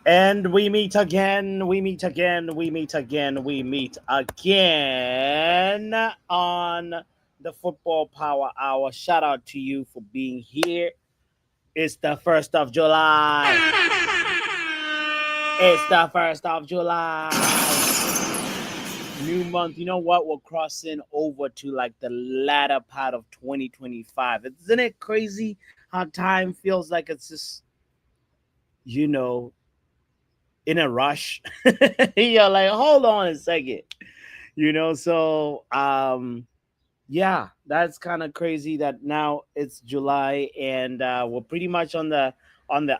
And we meet again, we meet again, we meet again, we meet again on the Football Power Hour. Shout out to you for being here. It's the 1st of July. It's the 1st of July. New month. You know what? We're crossing over to like the latter part of 2025. Isn't it crazy how time feels like it's just, you know, in a rush? You're like, hold on a second. Yeah, that's kind of crazy that now it's July and we're pretty much on the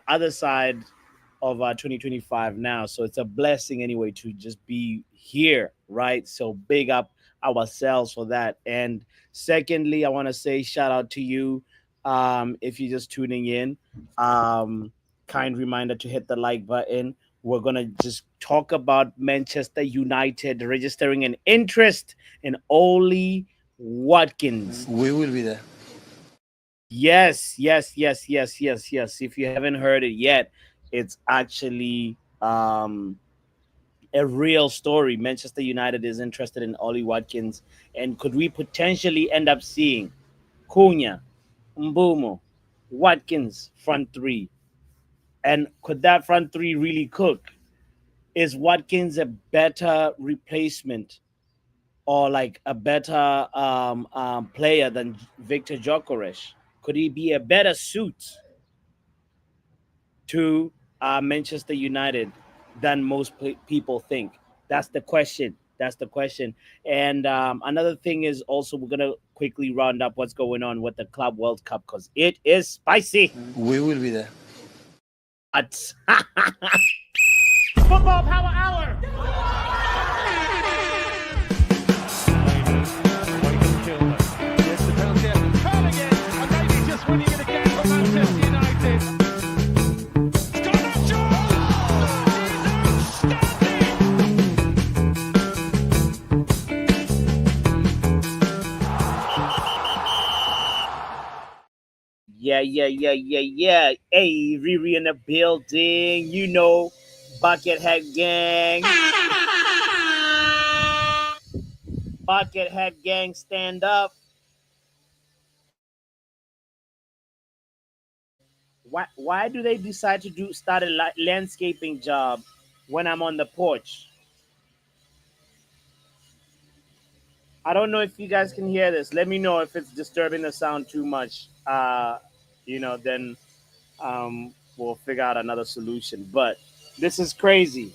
other side of 2025 now. So it's a blessing anyway to just be here, right? So big up ourselves for that. And secondly, I want to say shout out to you if you're just tuning in. Um, kind reminder to hit the like button. We're gonna just talk about Manchester United registering an interest in Oli Watkins. We will be there. Yes, yes, yes, yes, yes, yes. If you haven't heard it yet, it's actually a real story. Manchester United is interested in Ollie Watkins, and could we potentially end up seeing Cunha, Mbumo, Watkins front three? And could that front three really cook? Is Watkins a better replacement or like a better player than Victor Gyökeres? Could he be a better suit to Manchester United than most people think? That's the question. That's the question. And another thing is also we're gonna quickly round up what's going on with the Club World Cup because it is spicy. We will be there. But Football Power Hour. Yeah, yeah, yeah, yeah, yeah. Hey, Riri in the building. You know, Buckethead Gang. Buckethead Gang, stand up. Why do they decide to start a landscaping job when I'm on the porch? I don't know if you guys can hear this. Let me know if it's disturbing the sound too much. Then we'll figure out another solution. But this is crazy.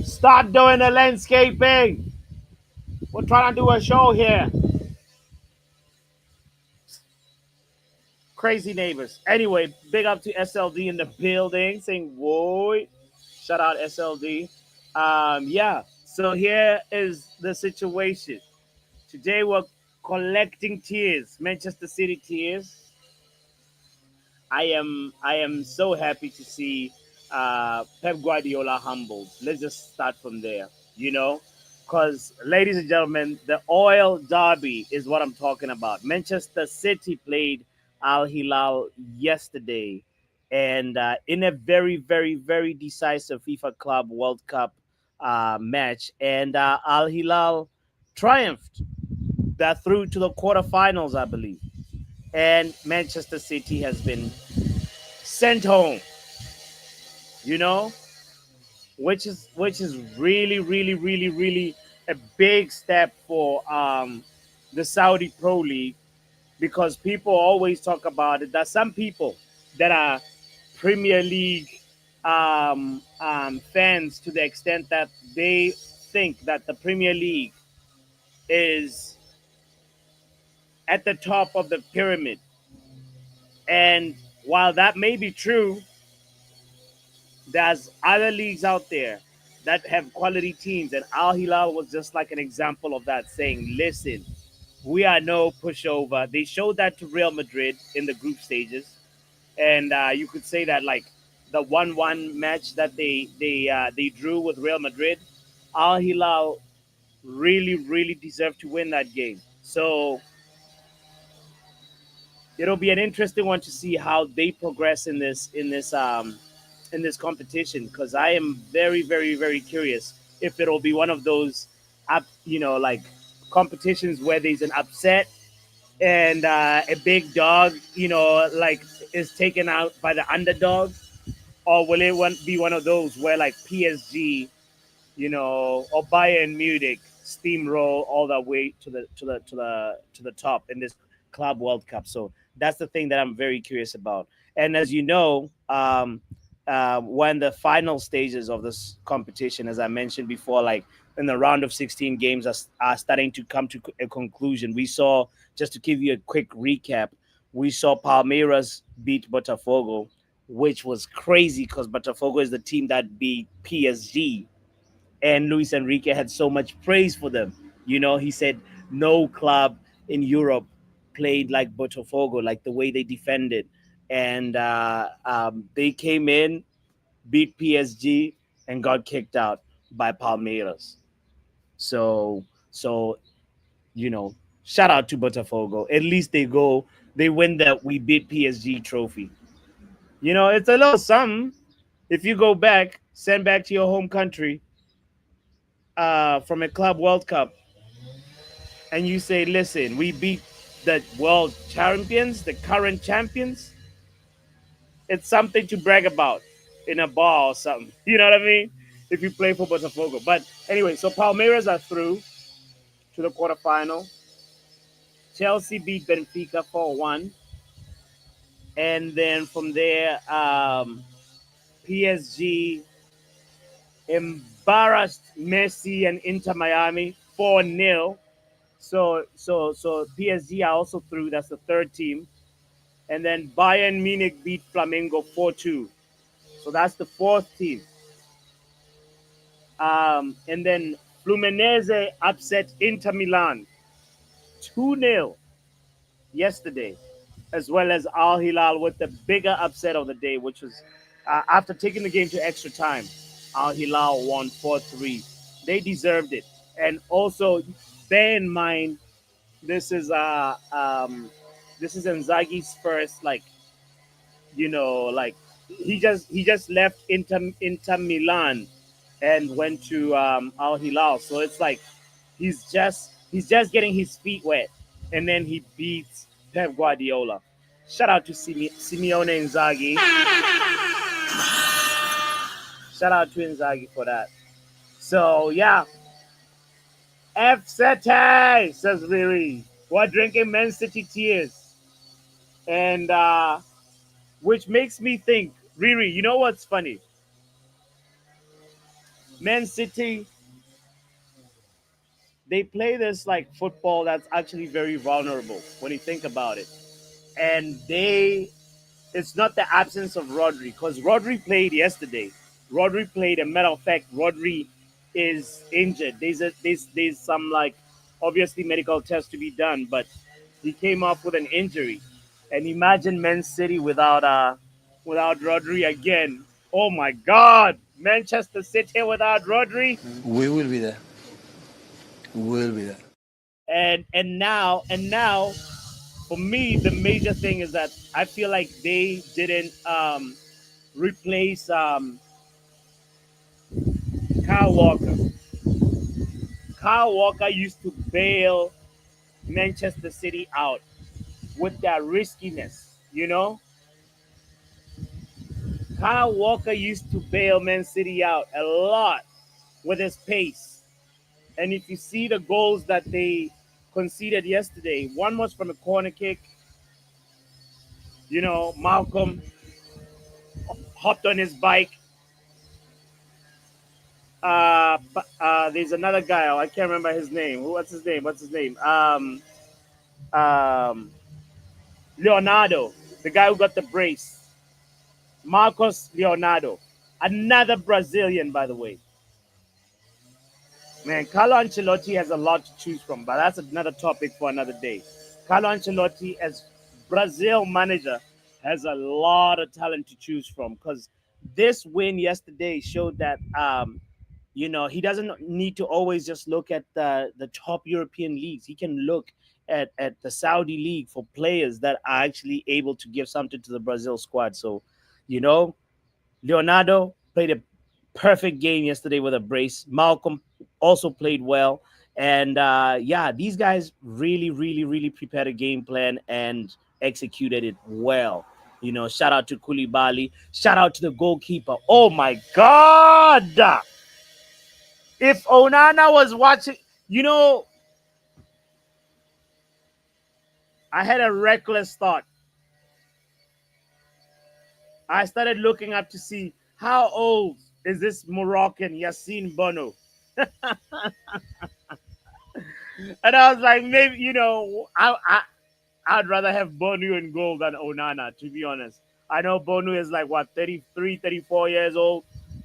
Start doing the landscaping. We're trying to do a show here. Crazy neighbors. Anyway, big up to SLD in the building saying, whoa. Shout out SLD. Yeah, so here is the situation. Today we're collecting tears, Manchester City tears. I am so happy to see Pep Guardiola humbled. Let's just start from there, because ladies and gentlemen, the oil derby is what I'm talking about. Manchester City played Al Hilal yesterday, and in a very, very, very decisive FIFA Club World Cup match, and Al Hilal triumphed. That through to the quarterfinals, I believe, and Manchester City has been sent home. You know, which is really, really, really, really a big step for the Saudi Pro League because people always talk about it. That some people that are Premier League fans to the extent that they think that the Premier League is at the top of the pyramid. And while that may be true, there's other leagues out there that have quality teams, and Al Hilal was just like an example of that, saying, "Listen, we are no pushover." They showed that to Real Madrid in the group stages, and you could say that like the 1-1 match that they drew with Real Madrid, Al Hilal really really deserved to win that game. So it'll be an interesting one to see how they progress in this in this competition, because I am very, very, very curious if it'll be one of those, like competitions where there's an upset and a big dog, like is taken out by the underdog, or will be one of those where like PSG, or Bayern Munich steamroll all the way to the top in this Club World Cup. So that's the thing that I'm very curious about. And as you know, when the final stages of this competition, as I mentioned before, like in the round of 16 games are starting to come to a conclusion. We saw, just to give you a quick recap, we saw Palmeiras beat Botafogo, which was crazy because Botafogo is the team that beat PSG, and Luis Enrique had so much praise for them. He said no club in Europe played like Botafogo, like the way they defended, and they came in, beat PSG, and got kicked out by Palmeiras. So you know, shout out to Botafogo. At least they win that we beat PSG trophy. It's a little something if you go back, send back to your home country from a Club World Cup, and you say, listen, we beat the world champions, the current champions. It's something to brag about in a bar or something. You know what I mean? If you play for Botafogo. But anyway, so Palmeiras are through to the quarterfinal. Chelsea beat Benfica 4-1. And then from there, PSG embarrassed Messi and Inter Miami 4-0. So PSG are also through. That's the third team. And then Bayern Munich beat Flamengo 4-2. So that's the fourth team. And then Fluminense upset Inter Milan 2-0 yesterday, as well as Al Hilal with the bigger upset of the day, which was after taking the game to extra time. Al Hilal won 4-3. They deserved it. And also, bear in mind, this is Inzaghi's first, like, like he just left Inter Milan and went to Al Hilal. So it's like he's just getting his feet wet, and then he beats Pep Guardiola. Shout out to Simeone Inzaghi. Shout out to Inzaghi for that. So yeah, F City, says Riri. We're drinking Man City tears, and which makes me think, Riri. You know what's funny? Man City, they play this like football that's actually very vulnerable when you think about it. And it's not the absence of Rodri, because Rodri played yesterday. Rodri played, and matter of fact, Rodri is injured. There's some, like, obviously medical tests to be done, but he came off with an injury. And imagine Man City without Rodri again. Oh my God, Manchester City without Rodri. We will be there. We will be there. And now for me, the major thing is that I feel like they didn't replace Kyle Walker. Kyle Walker used to bail Manchester City out with that riskiness. Kyle Walker used to bail Man City out a lot with his pace. And if you see the goals that they conceded yesterday, one was from a corner kick. Malcolm hopped on his bike. There's another guy. I can't remember his name. What's his name? Um, Leonardo, the guy who got the brace. Marcos Leonardo, another Brazilian, by the way. Man, Carlo Ancelotti has a lot to choose from, but that's another topic for another day. Carlo Ancelotti, as Brazil manager, has a lot of talent to choose from, because this win yesterday showed that he doesn't need to always just look at the top European leagues. He can look at the Saudi league for players that are actually able to give something to the Brazil squad. So, you know, Leonardo played a perfect game yesterday with a brace. Malcolm also played well. And yeah, these guys really, really, really prepared a game plan and executed it well. You know, shout out to Koulibaly. Shout out to the goalkeeper. Oh my God! If Onana was watching, you know, I had a reckless thought. I started looking up to see how old is this Moroccan Yassine Bono. And I was like, maybe, I'd rather have Bonu in goal than Onana, to be honest. I know Bonu is like, what, 33, 34 years old,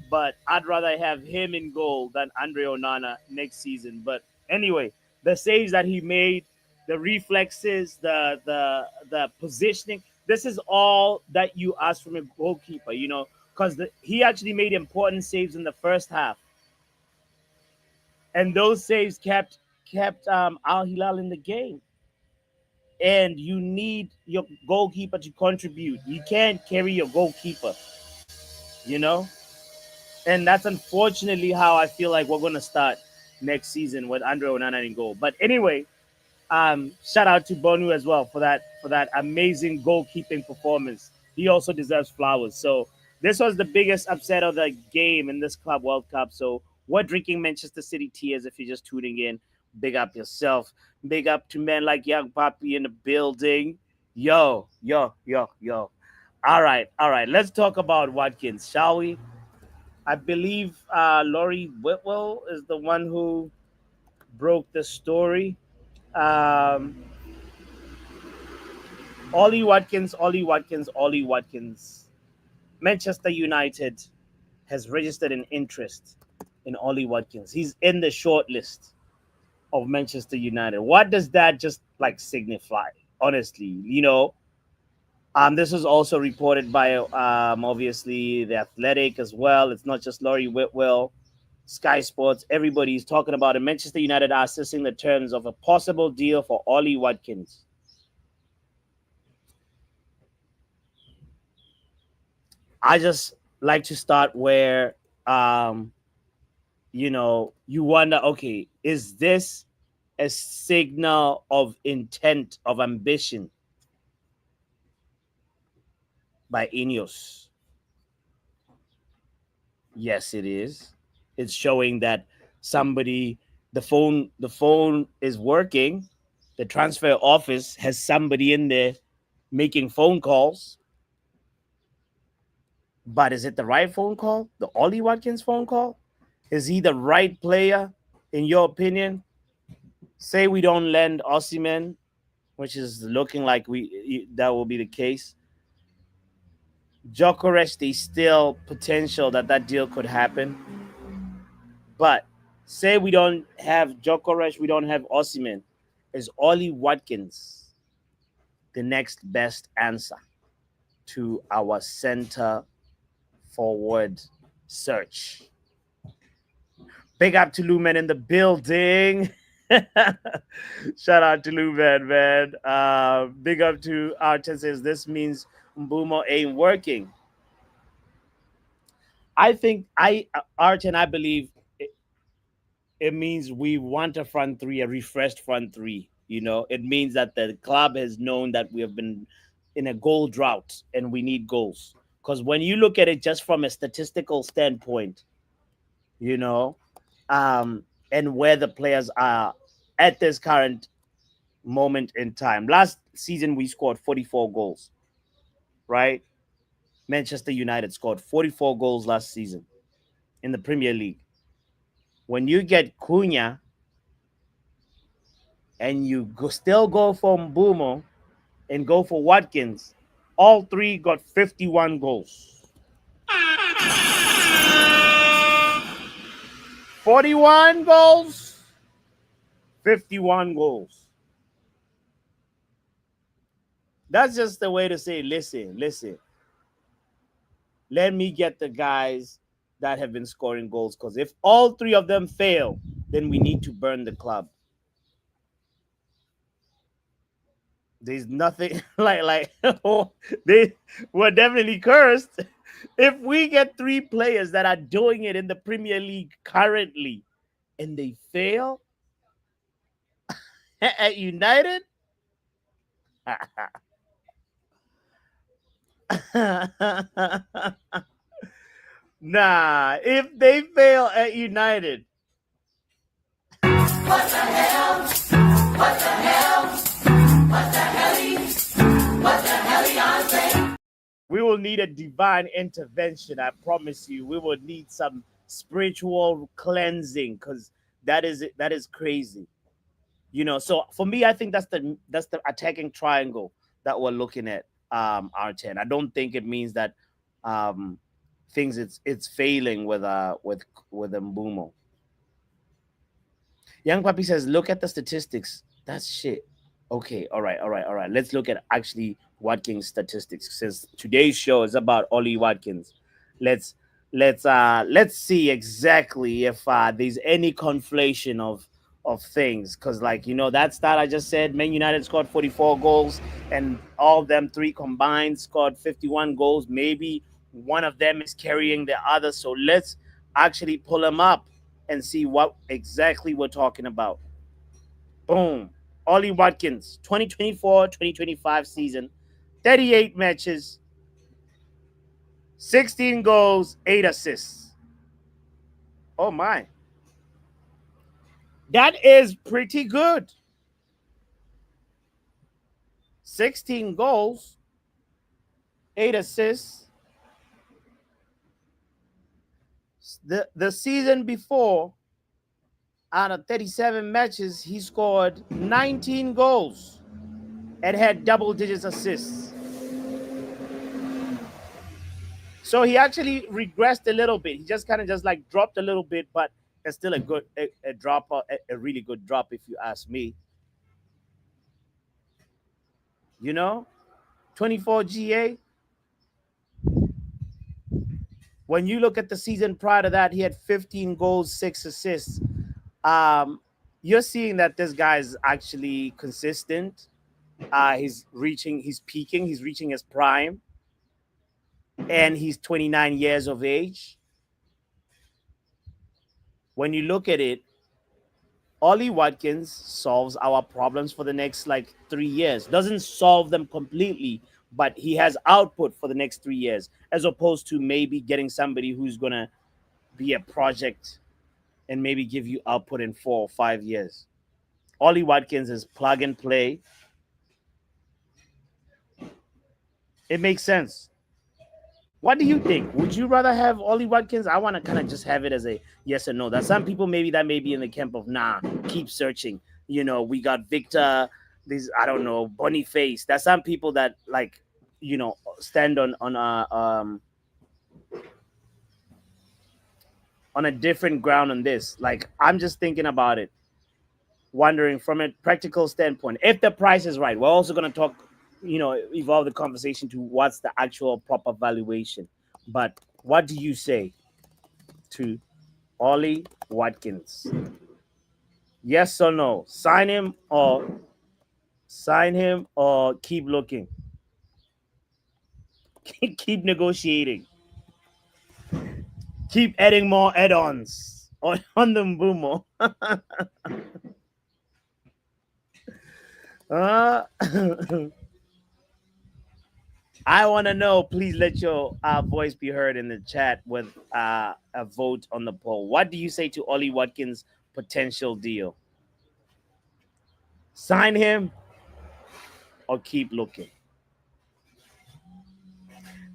but I'd rather have him in goal than Andre Onana next season. But anyway, the saves that he made, the reflexes, the positioning, this is all that you ask from a goalkeeper, because he actually made important saves in the first half. And those saves kept Al Hilal in the game, and you need your goalkeeper to contribute. You can't carry your goalkeeper, you know? And that's unfortunately how I feel like we're going to start next season with Andre Onana in goal. But anyway, shout out to Bonu as well for that amazing goalkeeping performance. He also deserves flowers. So this was the biggest upset of the game in this Club World Cup. So we're drinking Manchester City tears if you're just tuning in. Big up yourself. Big up to men like Young Papi in the building. Yo, yo, yo, yo. All right, all right. Let's talk about Watkins, shall we? I believe Laurie Whitwell is the one who broke the story. Um, Ollie Watkins, Ollie Watkins, Ollie Watkins. Manchester United has registered an interest in Ollie Watkins. He's in the short list of Manchester United. What does that just like signify? Honestly, this was also reported by obviously the Athletic as well. It's not just Laurie Whitwell, Sky Sports. Everybody's talking about it. Manchester United are assessing the terms of a possible deal for Ollie Watkins. I just like to start where you wonder, okay, is this a signal of intent, of ambition by Ineos? Yes, it is. It's showing that somebody, the phone is working. The transfer office has somebody in there making phone calls. But is it the right phone call? The Ollie Watkins phone call? Is he the right player, in your opinion? Say we don't lend Osimhen, which is looking like that will be the case. Jokeres, there's still potential that deal could happen. But say we don't have Jokeres, we don't have Osimhen. Is Ollie Watkins the next best answer to our center forward search? Big up to Lumen in the building. Shout out to Lumen, man. Big up to Arten says this means Mbumo ain't working. I think Arten, I believe it means we want a front three, a refreshed front three. It means that the club has known that we have been in a goal drought and we need goals. Because when you look at it just from a statistical standpoint, you know, and where the players are at this current moment in time. Last season, we scored 44 goals, right? Manchester United scored 44 goals last season in the Premier League. When you get Cunha and still go for Mbumo and go for Watkins, all three got 51 goals. 41 goals, 51 goals. That's just the way to say, listen, listen. Let me get the guys that have been scoring goals, because if all three of them fail, then we need to burn the club. There's nothing like they were definitely cursed. If we get three players that are doing it in the Premier League currently and they fail at United, nah, if they fail at United, What the hell? What the hell? What the hell? What the hell, Beyonce? we will need a divine intervention. I promise you, we will need some spiritual cleansing because that is crazy. So for me, I think that's the attacking triangle that we're looking at. R10. I don't think it means that um, things it's failing with Mbumo. Young Papi says, look at the statistics. That's shit. Okay, all right. Let's look at actually Watkins statistics since today's show is about Ollie Watkins. Let's let's see exactly if there's any conflation of things because like that stat I just said, Man United scored 44 goals and all of them three combined scored 51 goals. Maybe one of them is carrying the other. So let's actually pull them up and see what exactly we're talking about. Boom. Ollie Watkins, 2024-2025 season, 38 matches, 16 goals, 8 assists. Oh my. That is pretty good. 16 goals, 8 assists. The season before, out of 37 matches, he scored 19 goals and had double digits assists. So he actually regressed a little bit. He just kind of just like dropped a little bit, but it's still a drop, a really good drop if you ask me. You know, 24 GA. When you look at the season prior to that, he had 15 goals, 6 assists. Um, you're seeing that this guy is actually consistent. He's peaking, he's reaching his prime, and he's 29 years of age. When you look at it, Ollie Watkins solves our problems for the next like 3 years. Doesn't solve them completely, but he has output for the next 3 years, as opposed to maybe getting somebody who's gonna be a project and maybe give you output in 4 or 5 years. Ollie Watkins is plug and play. It makes sense. What do you think? Would you rather have Ollie Watkins? I want to kind of just have it as a yes or no. That some people maybe that may be in the camp of nah, keep searching. We got Victor, this I don't know, Boniface. There's some people that like, stand on a different ground on this. Like I'm just thinking about it, wondering from a practical standpoint, if the price is right. We're also gonna talk, evolve the conversation to what's the actual proper valuation. But what do you say to Ollie Watkins? Yes or no? Sign him or keep looking. Keep negotiating. Keep adding more add-ons on the Mbumo. uh, I want to know. Please let your voice be heard in the chat with a vote on the poll. What do you say to Ollie Watkins' potential deal? Sign him or keep looking.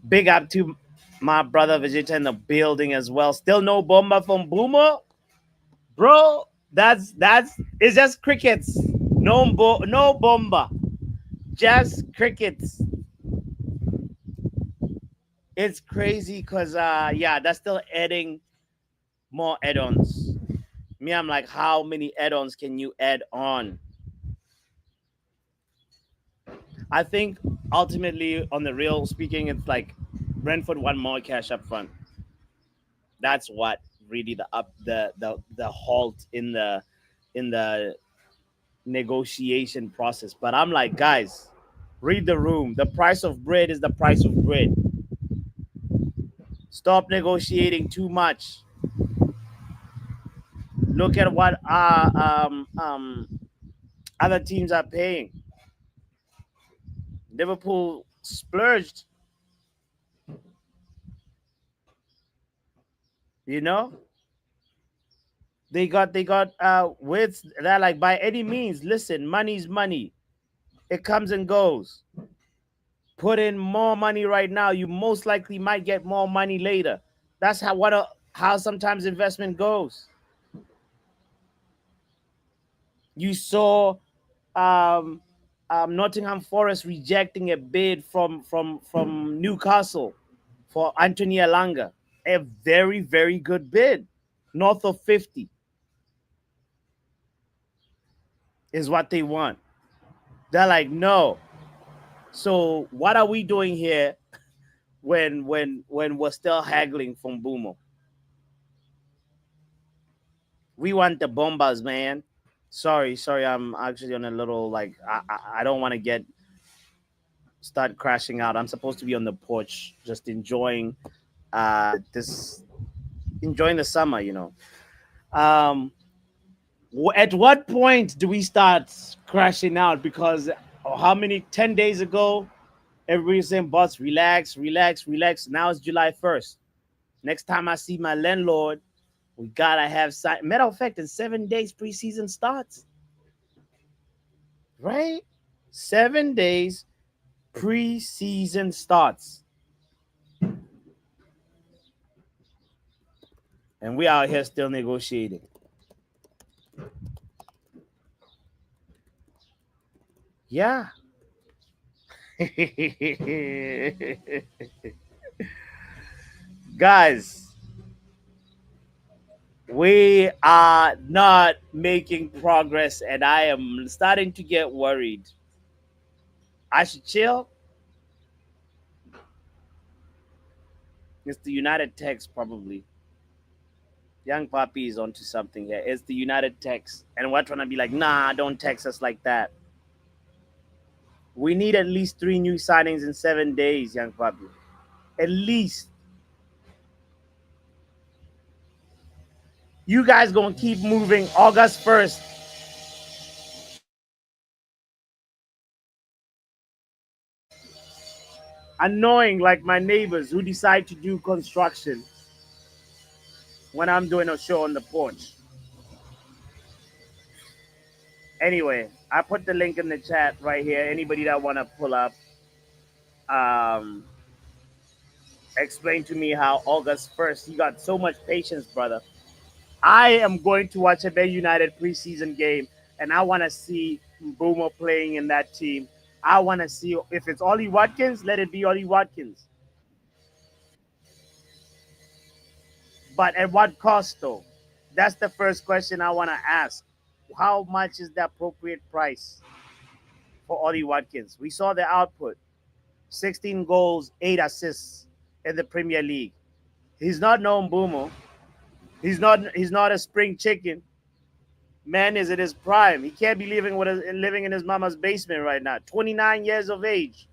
Big up to my brother Vegeta in the building as well. Still no bomba from Boomer, bro. That's it's just crickets. No bomba, just crickets. It's crazy because yeah, that's still adding more add-ons. Me, I'm like, how many add-ons can you add on? I think ultimately, on the real speaking, it's like Brentford want more cash up front. That's what really the halt in the negotiation process. But I'm like, guys, read the room. The price of bread is the price of bread. Stop negotiating too much. Look at what other teams are paying. Liverpool splurged, you know. They got with that, like, by any means. Listen, money's money. It comes and goes. Put in more money right now, you most likely might get more money later. That's how sometimes investment goes. You saw um, Nottingham Forest rejecting a bid from Newcastle for Anthony Elanga. A very, very good bid, north of 50 is what they want. They're like, no. So what are we doing here when we're still haggling from Boomo? We want the bombas, man. Sorry, I'm actually on a little, like, I don't want to get start crashing out. I'm supposed to be on the porch just this enjoying the summer, you know. Um at what point do we start crashing out? Because how many 10 days ago everybody's saying, boss, relax, relax, relax. Now it's July 1st. Next time I see my landlord, we gotta have matter of fact, in 7 days preseason starts, right? 7 days preseason starts, and we out here still negotiating. Yeah. Guys, we are not making progress, and I am starting to get worried. I should chill. It's the United Text, probably. Young Papi is onto something here. It's the United Text. And we're trying to be like, nah, don't text us like that. We need at least 3 new signings in 7 days, Young Papi. At least. You guys gonna keep moving August 1st. Annoying like my neighbors who decide to do construction when I'm doing a show on the porch. Anyway, I put the link in the chat right here. Anybody that wanna pull up, um, explain to me how August 1st. You got so much patience, brother. I am going to watch a Bay United preseason game, and I want to see Boomer playing in that team. I want to see if it's Ollie Watkins, let it be Ollie Watkins. But at what cost, though? That's the first question I want to ask. How much is the appropriate price for Ollie Watkins? We saw the output: 16 goals, 8 assists in the Premier League. He's not no Boomer. He's not a spring chicken. Man is in his prime. He can't be living in his mama's basement right now. 29 years of age.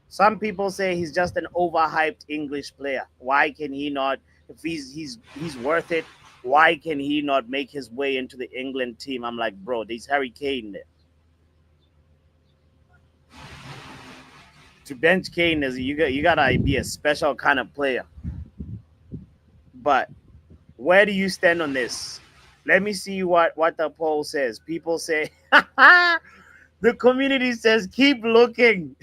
Some people say he's just an overhyped English player. Why can he not? If he's worth it, why can he not make his way into the England team? I'm like, bro, there's Harry Kane there. To bench Kane is you gotta be a special kind of player. But where do you stand on this? Let me see what the poll says. People say the community says keep looking.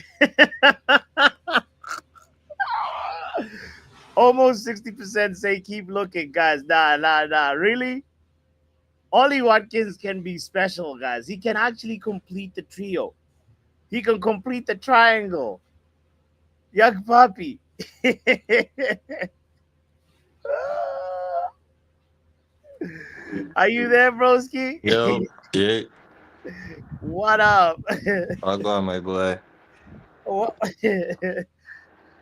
Almost 60% say keep looking, guys. Nah. Really? Ollie Watkins can be special, guys. He can actually complete the trio. He can complete the triangle. Young puppy. Are you there, broski? Yo, yeah, What up? I'll go on my boy. what,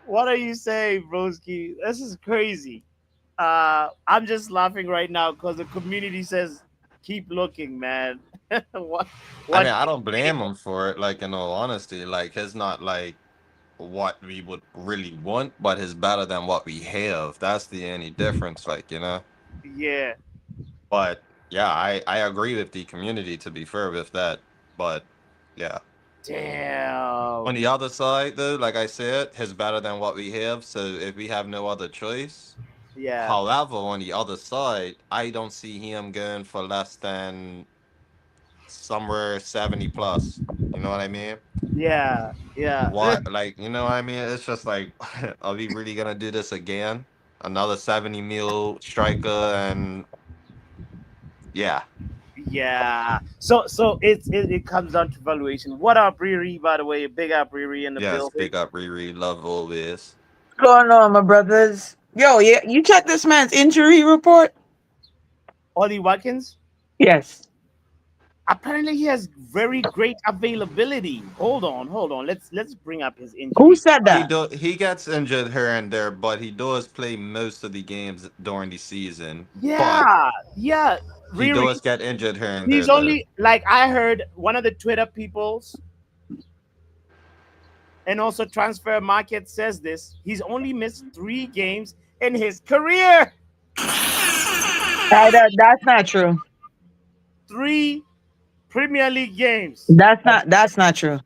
what are you saying, broski? This is crazy. I'm just laughing right now because the community says keep looking, man. what I what mean, I don't blame him for it. Like in all honesty, like it's not like what we would really want, but he's better than what we have. That's the only difference, like, you know. Yeah. But yeah, I agree with the community to be fair with that. But yeah. On Damn. the other side though, like I said, he's better than what we have. So if we have no other choice. Yeah. However, on the other side, I don't see him going for less than somewhere 70 plus. You know what I mean? Yeah. Yeah. What, like, you know what I mean? It's just like, are we really gonna do this again? Another 70 mil striker, and yeah. Yeah. So it comes down to valuation. What up, Riri? By the way, big up Riri in the Yes, building. pick up Riri, love always. Going on, my brothers? Yo, yeah, you check this man's injury report? Ollie Watkins. Yes. Apparently, he has very great availability. Hold on. Let's bring up his Who injury. said that? He gets injured here and there, but he does play most of the games during the season. But Yeah. Yeah. he Riri. does get injured here and there He's though. only like I heard one of the Twitter peoples and also transfer market says this. He's only missed 3 games in his career. That's not true. 3 Premier League games. That's not true.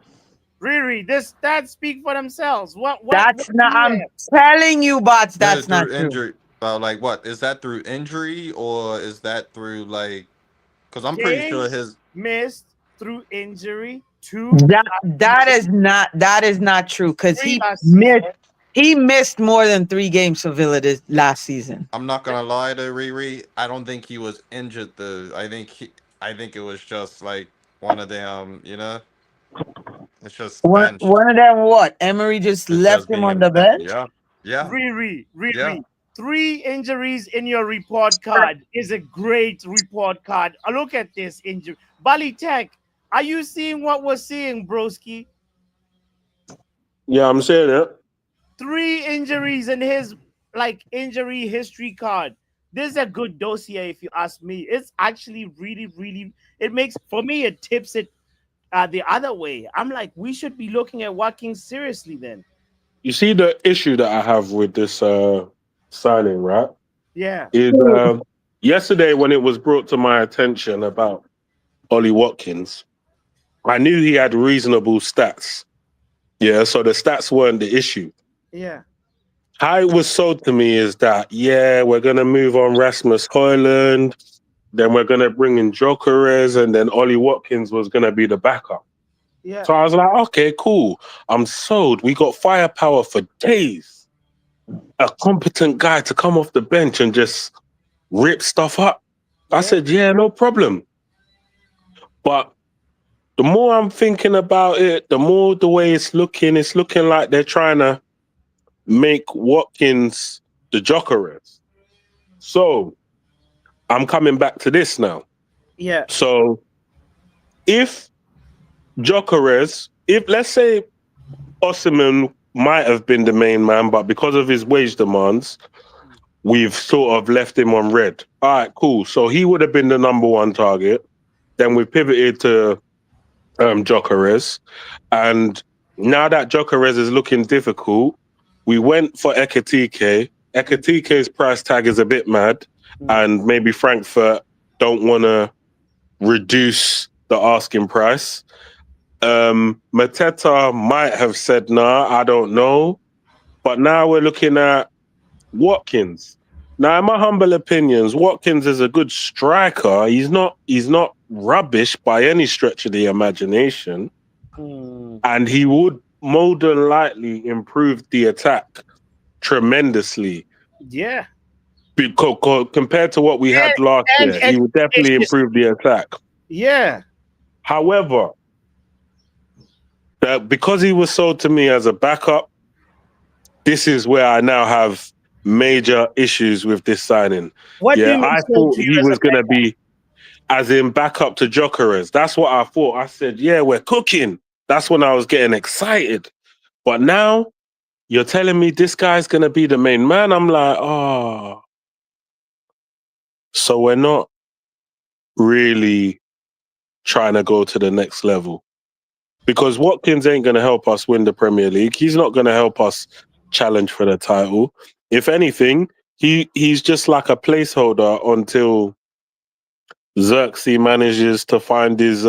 Riri, this stats speak for themselves. What That's do not. you I'm have? telling you, bots. Yeah, That's not through true. injury. Like what? Is that through injury or is that through like? Because I'm pretty sure Games his. missed through injury. Two last That season. is not true because Three last season. he missed more than 3 games for Villa this last season. I'm not gonna lie to Riri. I don't think he was injured though. I think it was just like one of them. You know, it's just bench. One of them what? Emery just It's left just him on being the bench. bench. Yeah, yeah, yeah. Riri. 3 injuries in your report card is a great report card. Look at this injury. Bali Tech, are you seeing what we're seeing, broski? Yeah, I'm saying it. 3 injuries in his like injury history card. This is a good dossier if you ask me. It's actually really it makes for me it tips it the other way. I'm like, we should be looking at Watkins seriously then. You see the issue that I have with this signing, right? Yeah. Is yesterday when it was brought to my attention about Ollie Watkins, I knew he had reasonable stats. Yeah, so the stats weren't the issue. Yeah. How it was sold to me is that, yeah, we're going to move on Rasmus Højlund, then we're going to bring in Jokeres, and then Ollie Watkins was going to be the backup. Yeah. So I was like, okay, cool. I'm sold. We got firepower for days. A competent guy to come off the bench and just rip stuff up. I said, yeah, no problem. But the more I'm thinking about it, the more the way it's looking like they're trying to make Watkins the Jokeres. So I'm coming back to this now. Yeah. So if Jokeres, if let's say Osimhen might have been the main man, but because of his wage demands, we've sort of left him on red. All right, cool. So he would have been the number one target. Then we pivoted to Jokeres. And now that Jokeres is looking difficult, we went for Ekatike. Ekatike's price tag is a bit mad. And maybe Frankfurt don't want to reduce the asking price. Mateta might have said, nah, I don't know. But now we're looking at Watkins. Now, in my humble opinions, Watkins is a good striker. He's not rubbish by any stretch of the imagination. And he would more than likely improve the attack tremendously. Yeah. Because compared to what we had last year, he would definitely improve the attack. Yeah. However, because he was sold to me as a backup, this is where I now have major issues with this signing. What do you mean I sold thought to you he as a was going to backup? be as in backup to Jokeres. That's what I thought. I said, yeah, we're cooking. That's when I was getting excited. But now you're telling me this guy's going to be the main man. I'm like, oh. So we're not really trying to go to the next level. because Watkins ain't going to help us win the Premier League. He's not going to help us challenge for the title. If anything, he's just like a placeholder until Xerxes manages to find his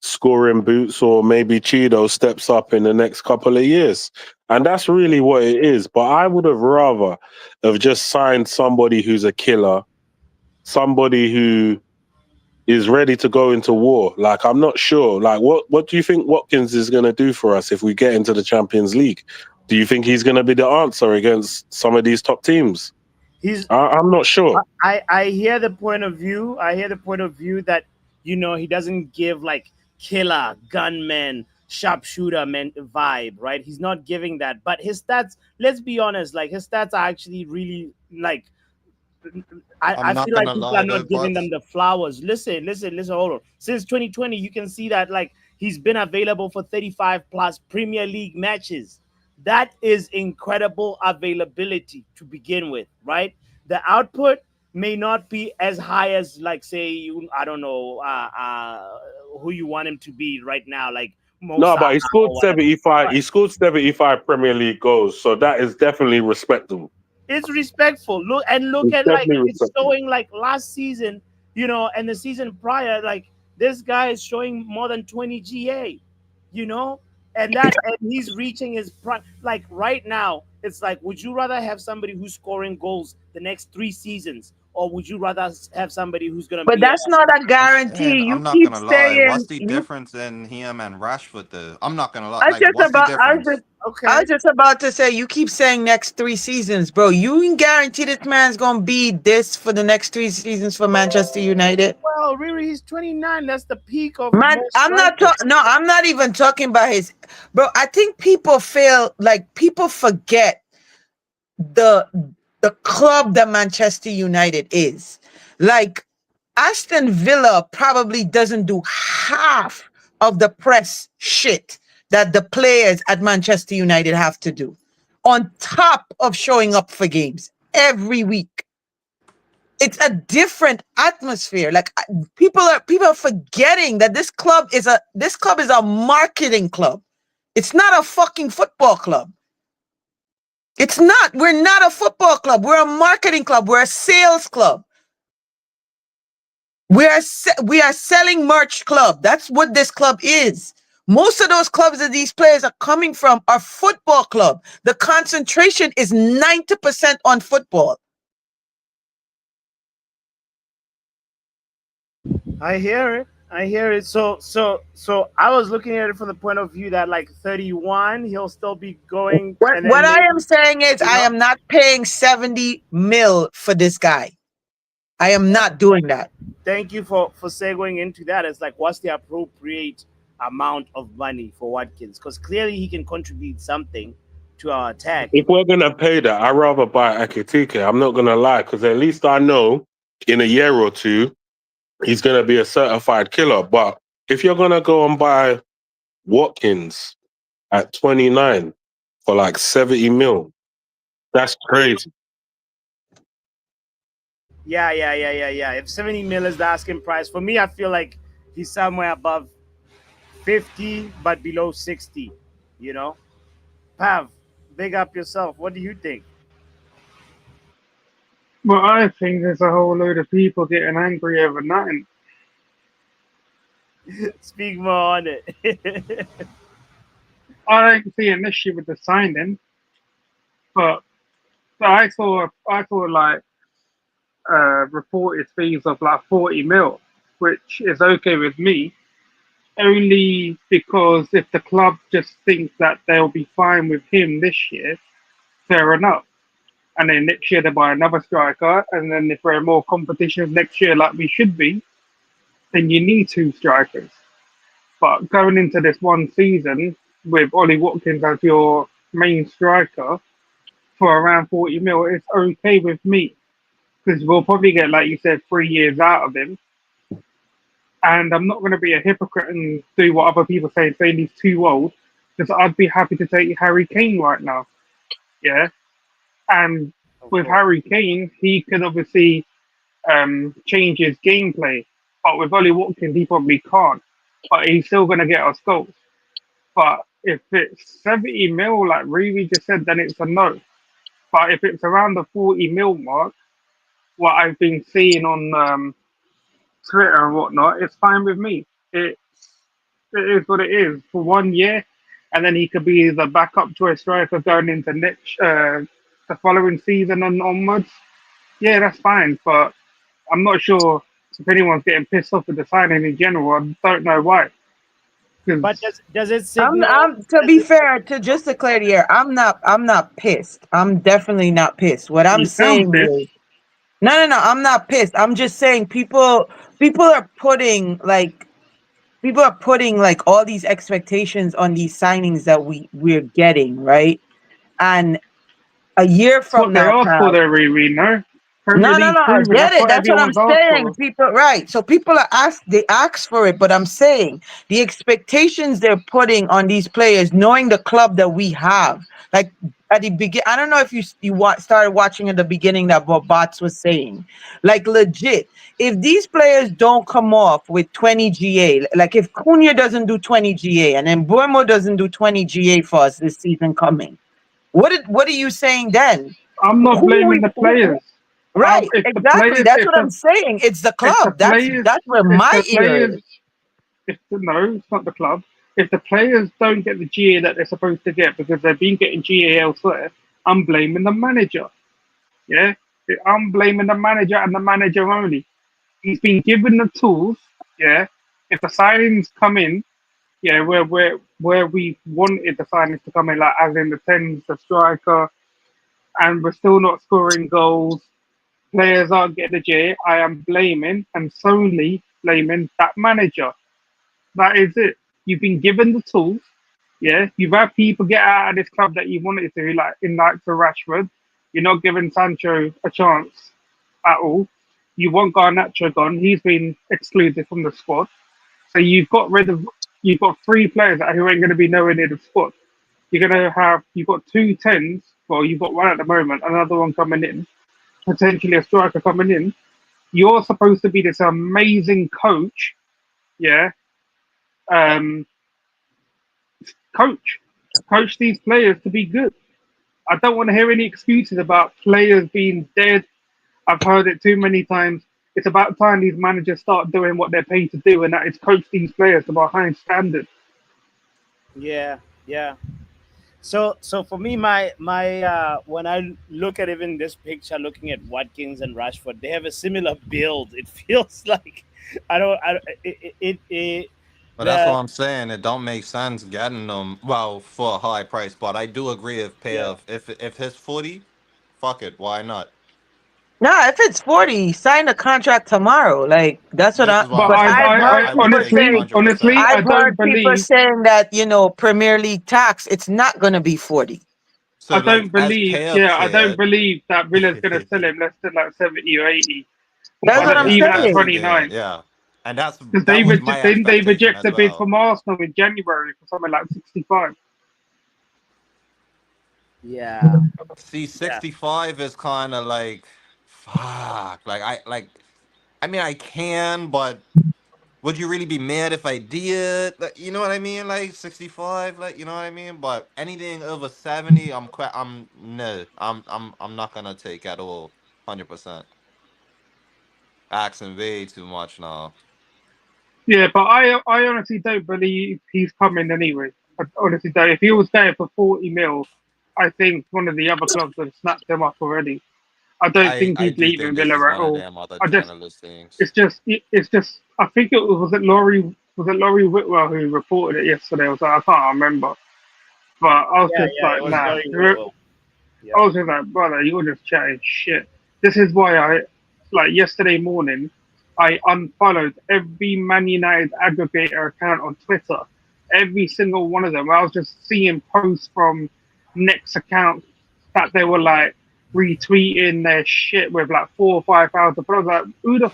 scoring boots, or maybe Cheeto steps up in the next couple of years. And that's really what it is. But I would have rather have just signed somebody who's a killer, somebody who is ready to go into war. Like, I'm not sure. Like, what do you think Watkins is going to do for us if we get into the Champions League? Do you think he's going to be the answer against some of these top teams? He's I'm not sure. I hear the point of view. I hear the point of view that he doesn't give like killer, gunman, sharpshooter man vibe, right? He's not giving that. But his stats, let's be honest, like his stats are actually really like I'm I not feel like gonna people are lie though, not giving them but the flowers. Listen, hold on. Since 2020, you can see that like he's been available for 35 plus Premier League matches. That is incredible availability to begin with, right? The output may not be as high as like say I don't know who you want him to be right now, like Mo No, Salah but he scored or whatever. 75. But He scored 75 Premier League goals, so that is definitely respectable. it's respectful. Look It's at like definitely it's respectable. showing like last season, and the season prior, like this guy is showing more than 20 GA, you know, and he's reaching his prime. Like right now, it's like, would you rather have somebody who's scoring goals the next 3 seasons, or would you rather have somebody who's gonna But be that's not a I'm saying guarantee. I'm You not keep gonna lie. What's saying the you. difference in him and Rashford? I'm not gonna lie. I was Like, just what's the about. difference? I okay? was just about to say. You keep saying next 3 seasons, bro. You can guarantee this man's gonna be this for the next 3 seasons for Manchester United. Well, really, he's 29. That's the peak of Man, most I'm not strikers. talking. No, I'm not even talking about his. Bro, I think people forget the the club that Manchester United is. Like Aston Villa probably doesn't do half of the press shit that the players at Manchester United have to do, on top of showing up for games every week. It's a different atmosphere. Like people are forgetting that this club is a marketing club. It's not a fucking football club. It's not. We're not a football club. We're a marketing club. We're a sales club. We are selling merch club. That's what this club is. Most of those clubs that these players are coming from are football club. The concentration is 90% on football. I hear it. I hear it. So I was looking at it from the point of view that like 31, he'll still be going, What and what then I am maybe saying is you I know. am not paying 70 mil for this guy. I am not doing that. Thank you for segueing into that. It's like, what's the appropriate amount of money for Watkins? Because clearly he can contribute something to our attack. If we're gonna pay that, I'd rather buy Akitike. I'm not gonna lie, because at least I know in a year or two he's gonna be a certified killer. But if you're gonna go and buy Watkins at 29 for like 70 mil, that's crazy. Yeah. If 70 mil is the asking price for me, I feel like he's somewhere above 50 but below 60. You know, Pav, big up yourself. What do you think? Well, I think there's a whole load of people getting angry over nothing. Speak more on it. I don't see an issue with the signing, but I saw like reported fees of like 40 mil, which is okay with me. Only because if the club just thinks that they'll be fine with him this year, fair enough. And then next year they buy another striker, and then if there are more competitions next year, like we should be, then you need two strikers. But going into this one season with Ollie Watkins as your main striker for around 40 mil, it's okay with me because we'll probably get, like you said, 3 years out of him. And I'm not going to be a hypocrite and do what other people say, saying he's too old, because I'd be happy to take Harry Kane right now. Yeah. And Of with course. Harry Kane, he can obviously change his gameplay. But with Ollie Watkins, he probably can't. But he's still going to get us goals. But if it's 70 mil, like Riri just said, then it's a no. But if it's around the 40 mil mark, what I've been seeing on Twitter and whatnot, it's fine with me. It is what it is for 1 year, and then he could be the backup choice striker going into next the following season and onwards. Yeah, that's fine, but I'm not sure if anyone's getting pissed off with the signing in general. I don't know why. Because But does it signal? I'm to Does be it, fair, to just to clear the air, I'm not pissed. I'm definitely not pissed. What I'm you sound saying pissed. is no, I'm not pissed. I'm just saying people are putting like all these expectations on these signings that we're getting, right? And a year It's what from they now, asked for Cal, their Riri, no? Premier no, League I proven. get That's it. what That's what I'm everyone's asked saying. for. People, right? So people they ask for it, but I'm saying the expectations they're putting on these players, knowing the club that we have, like at the begin. I don't know if started watching at the beginning that what Bots was saying, like legit. If these players don't come off with 20 GA, like if Cunha doesn't do 20 GA and then Burmo doesn't do 20 GA for us this season coming, what are you saying then? I'm not blaming the Who players. Right, If the exactly. players, That's what I'm saying. It's the if the club. players, That's where if my the ear players, is. if the, no, it's not the club. If the players don't get the GA that they're supposed to get because they've been getting GA elsewhere, I'm blaming the manager. Yeah, I'm blaming the manager and the manager only. He's been given the tools. Yeah, if the signings come in, yeah, where we wanted the signings to come in, like as in the tens, the striker, and we're still not scoring goals. Players aren't getting the GA. I am blaming and solely blaming that manager. That is it. You've been given the tools. Yeah, you've had people get out of this club that you wanted to, like in like for Rashford. You're not giving Sancho a chance at all. You want Garnacho gone. He's been excluded from the squad. So you've got three players that who ain't going to be nowhere near the squad. You've got two tens. Well, you've got one at the moment, another one coming in, potentially a striker coming in. You're supposed to be this amazing coach, yeah. Um, coach, coach these players to be good. I don't want to hear any excuses about players being dead. I've heard it too many times. It's about time these managers start doing what they're paid to do, and that is coach these players to a high standard. yeah, yeah. So for me, my when I look at even this picture, looking at Watkins and Rashford, they have a similar build. It feels like I don't it But that's what the I'm saying. It don't make sense getting them well for a high price. But I do agree if pay yeah. of if his footy, fuck it, why not? Nah, if it's 40, sign the contract tomorrow. Like that's what This I is what But I'm but I, saying. I've I, heard I I would people take it saying 100%. I I've don't heard people believe, saying that, Premier League tax, it's not gonna be 40. So like as pay of I don't said, believe that Villa's going to sell him less than like 70 or 80, That's or what that, I'm yeah, even at that's the saying. thing. 29. Yeah, and Because that was my didn't they expectation reject as the bid well. from Arsenal in January for something like 65? Yeah. See, Yeah. 65 is kind of like fuck. I mean I can, but would you really be mad if I did? Like, you know what I mean? Like 65, like you know what I mean? But anything over 70, I'm no. I'm not gonna take at all. 100%. Asking way too much now. Yeah, but I honestly don't believe he's coming anyway. I honestly don't. If he was there for 40 mil, I think one of the other clubs would have snapped him up already. I don't think I he's do leaving think this Villa is at one of all. them other I just journalist things. it's just I think was it Laurie Whitwell who reported it yesterday? I was like, I can't remember, but I was Yeah, just yeah, it like, was nah. very well. I Yeah. was just like, brother, you're just chatting shit. This is why like yesterday morning, I unfollowed every Man United aggregator account on Twitter. Every single one of them. I was just seeing posts from next accounts that they were like retweeting their shit with like 4 or 5 thousand. But I was like,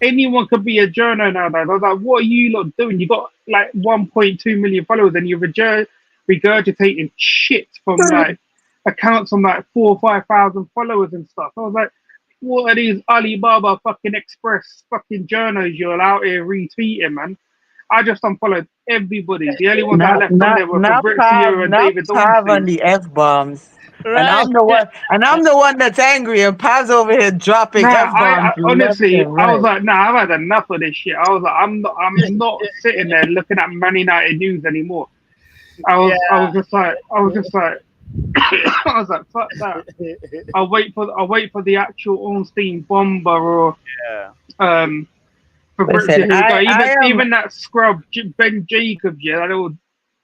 anyone could be a journo nowadays. I was like, what are you lot doing? You got like 1.2 million followers and you're regurgitating shit from like accounts from like 4 or 5 thousand followers and stuff. I was like, what are these Alibaba fucking Express fucking journos you're out here retweeting, man? I just unfollowed everybody. The only ones that I Not left on not there were not Pav, Fabrizio and not David Pav on Ornstein. the F bombs. Right. And I'm the one that's angry, and Pav's over here dropping Nah, F bombs I left honestly, and I was right. like, nah, I've had enough of this shit. I was like, I'm not sitting there looking at Man United news anymore. Yeah. I was just like, I was just like, I was like, fuck that. I'll wait for the actual Ornstein bomber or Yeah. um Listen, Fabrizio. Here we go. I am. Even that scrub Ben Jacobs, yeah, that little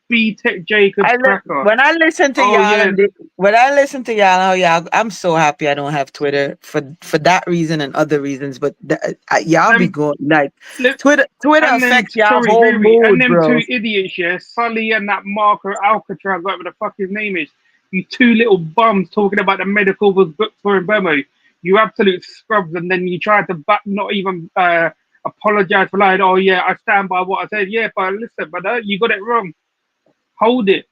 B Tech Jacobs cracker. When I listen to Oh y'all yeah, when I listen to y'all, oh yeah, I'm so happy I don't have Twitter for that reason and other reasons. But y'all be them. going like Twitter And then, affects y'all sorry, whole Riri, and mood, them bro. two idiots, yeah, Sully and that Marco Alcatraz, whatever the fuck his name is, you two little bums talking about the medical was booked for in Burma. You absolute scrubs, and then you tried to not even apologize for lying. Oh, yeah, I stand by what I said. Yeah, but listen, brother, you got it wrong. Hold it.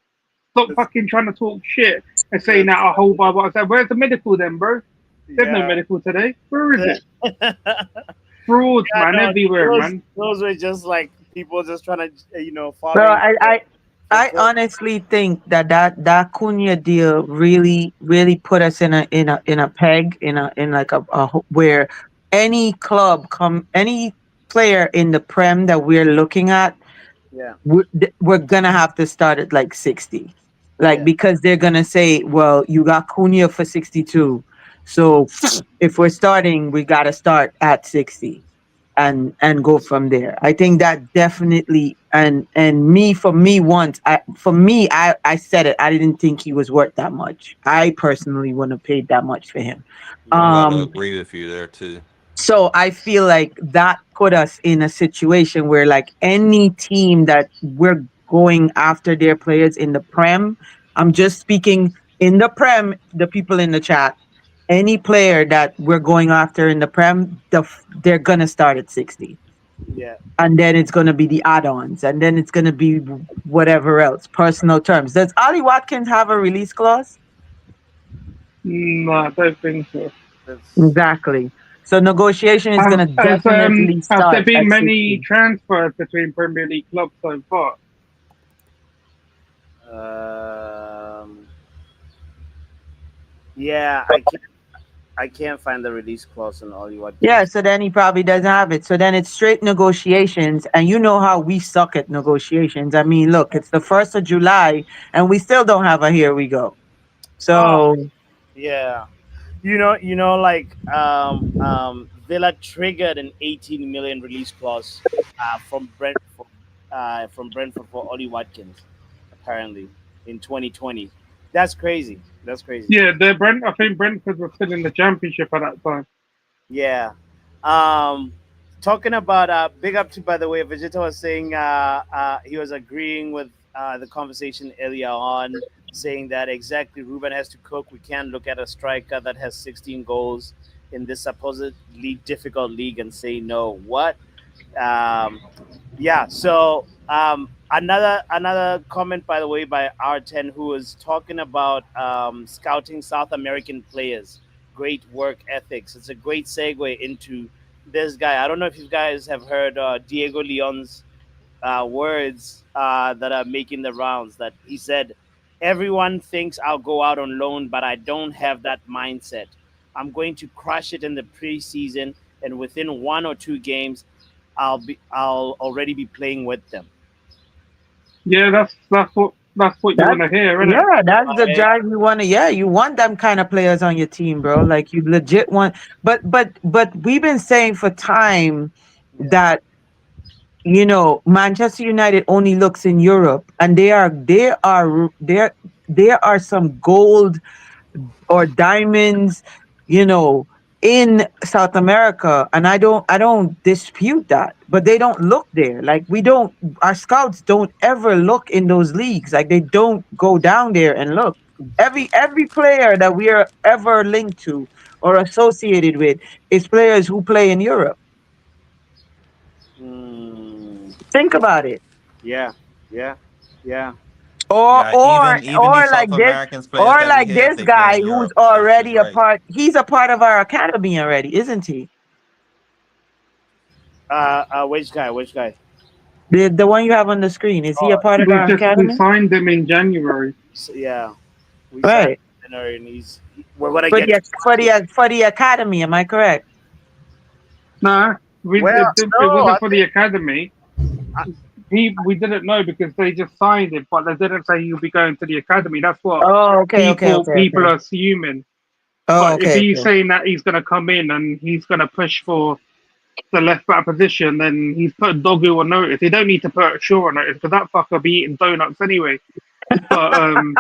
Stop That's, fucking trying to talk shit and saying that's that I hold by what I said. Where's the medical then, bro? There's no yeah. medical today. Where is it? Yeah, Frauds, man, no, everywhere, man. those were just like people just trying to, Bro, farming for I clothes. honestly think that Cunha deal really put us in a peg in like where any club come any player in the prem that we're looking at, Yeah, we're gonna have to start at like 60, like yeah, because they're gonna say, well, you got Cunha for 62, so if we're starting, we gotta start at 60 and go from there. I think that definitely, and me for me once I said it. I didn't think he was worth that much. I personally wouldn't have paid that much for him. I yeah, gotta Um, agree with you there too. so I feel like that put us in a situation where like any team that we're going after their players in the Prem, I'm just speaking in the Prem, the people in the chat, any player that we're going after in the Prem, they're gonna start at 60. yeah. And then it's gonna be the add-ons, and then it's gonna be whatever else, personal terms. Does Ollie Watkins have a release clause? No, I don't think so. That's Exactly. So negotiation is gonna definitely Has there start been at many 60. transfers between Premier League clubs so far? um, yeah. I can't find the release clause on Ollie Yeah, Watkins. so then he probably doesn't have it. So then it's straight negotiations. And you know how we suck at negotiations. I mean, look, it's the 1st of July and we still don't have a here we go. Oh, So yeah. Like Villa triggered an 18 million release clause from Brentford for Ollie Watkins, apparently in 2020. That's crazy. That's crazy. Yeah, I think Brentford were still in the Championship at that time. Yeah. Um, Talking about big up to, by the way, Vegeta was saying he was agreeing with the conversation earlier on, saying that exactly Ruben has to cook. We can't look at a striker that has 16 goals in this supposedly difficult league and say no. What? Um, yeah. So another comment, by the way, by R10, who was talking about scouting South American players. Great work ethics. It's a great segue into this guy. I don't know if you guys have heard Diego Leon's words that are making the rounds. That he said, "Everyone thinks I'll go out on loan, but I don't have that mindset. I'm going to crush it in the preseason, and within 1 or 2 games, I'll already be playing with them." Yeah, that's what you that want to hear, isn't it? yeah, that's the Right? drive you want to. Yeah, you want them kind of players on your team, bro. Like you legit want. But we've been saying for time Yeah. that Manchester United only looks in Europe, and there are some gold or diamonds, you know, in South America. And I don't dispute that. But they don't look there. Like we don't our scouts don't ever look in those leagues. Like they don't go down there and look. Every player that we are ever linked to or associated with is players who play in Europe. Mm, Think about it. yeah. Yeah. Yeah. Or Yeah, or even or these like South this Americans players or that we like hit, this they play guy in who's Europe. She's already a right. part he's a part of our academy already, isn't he? Which guy? Which guy? The one you have on the screen, is he a Oh, part of the We academy? signed them in January. so, yeah, we signed Right. dinner, and we're gonna get. For the academy, am I correct? No, Well, it no, I wasn't for the think. academy. I, We didn't know because they just signed it, but they didn't say you'll be going to the academy. That's what Oh, okay, okay, okay, people okay. are assuming. Oh, But if okay, he's okay. saying that he's going to come in and he's going to push for the left back position, then he's put Dogu on notice. He don't need to put Shaw on notice because that fucker be eating donuts anyway. But um,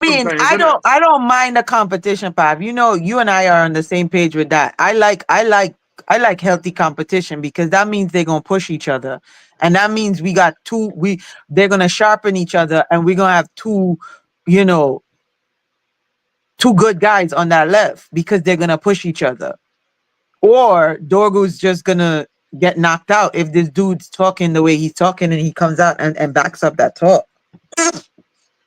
I some mean, players, isn't it? I don't mind the competition, Pav. You know, you and I are on the same page with that. I like healthy competition because that means they're gonna push each other. And that means they're gonna sharpen each other and we're gonna have you know, two good guys on that left because they're gonna push each other. Or Dorgu's just gonna get knocked out if this dude's talking the way he's talking and he comes out and backs up that talk.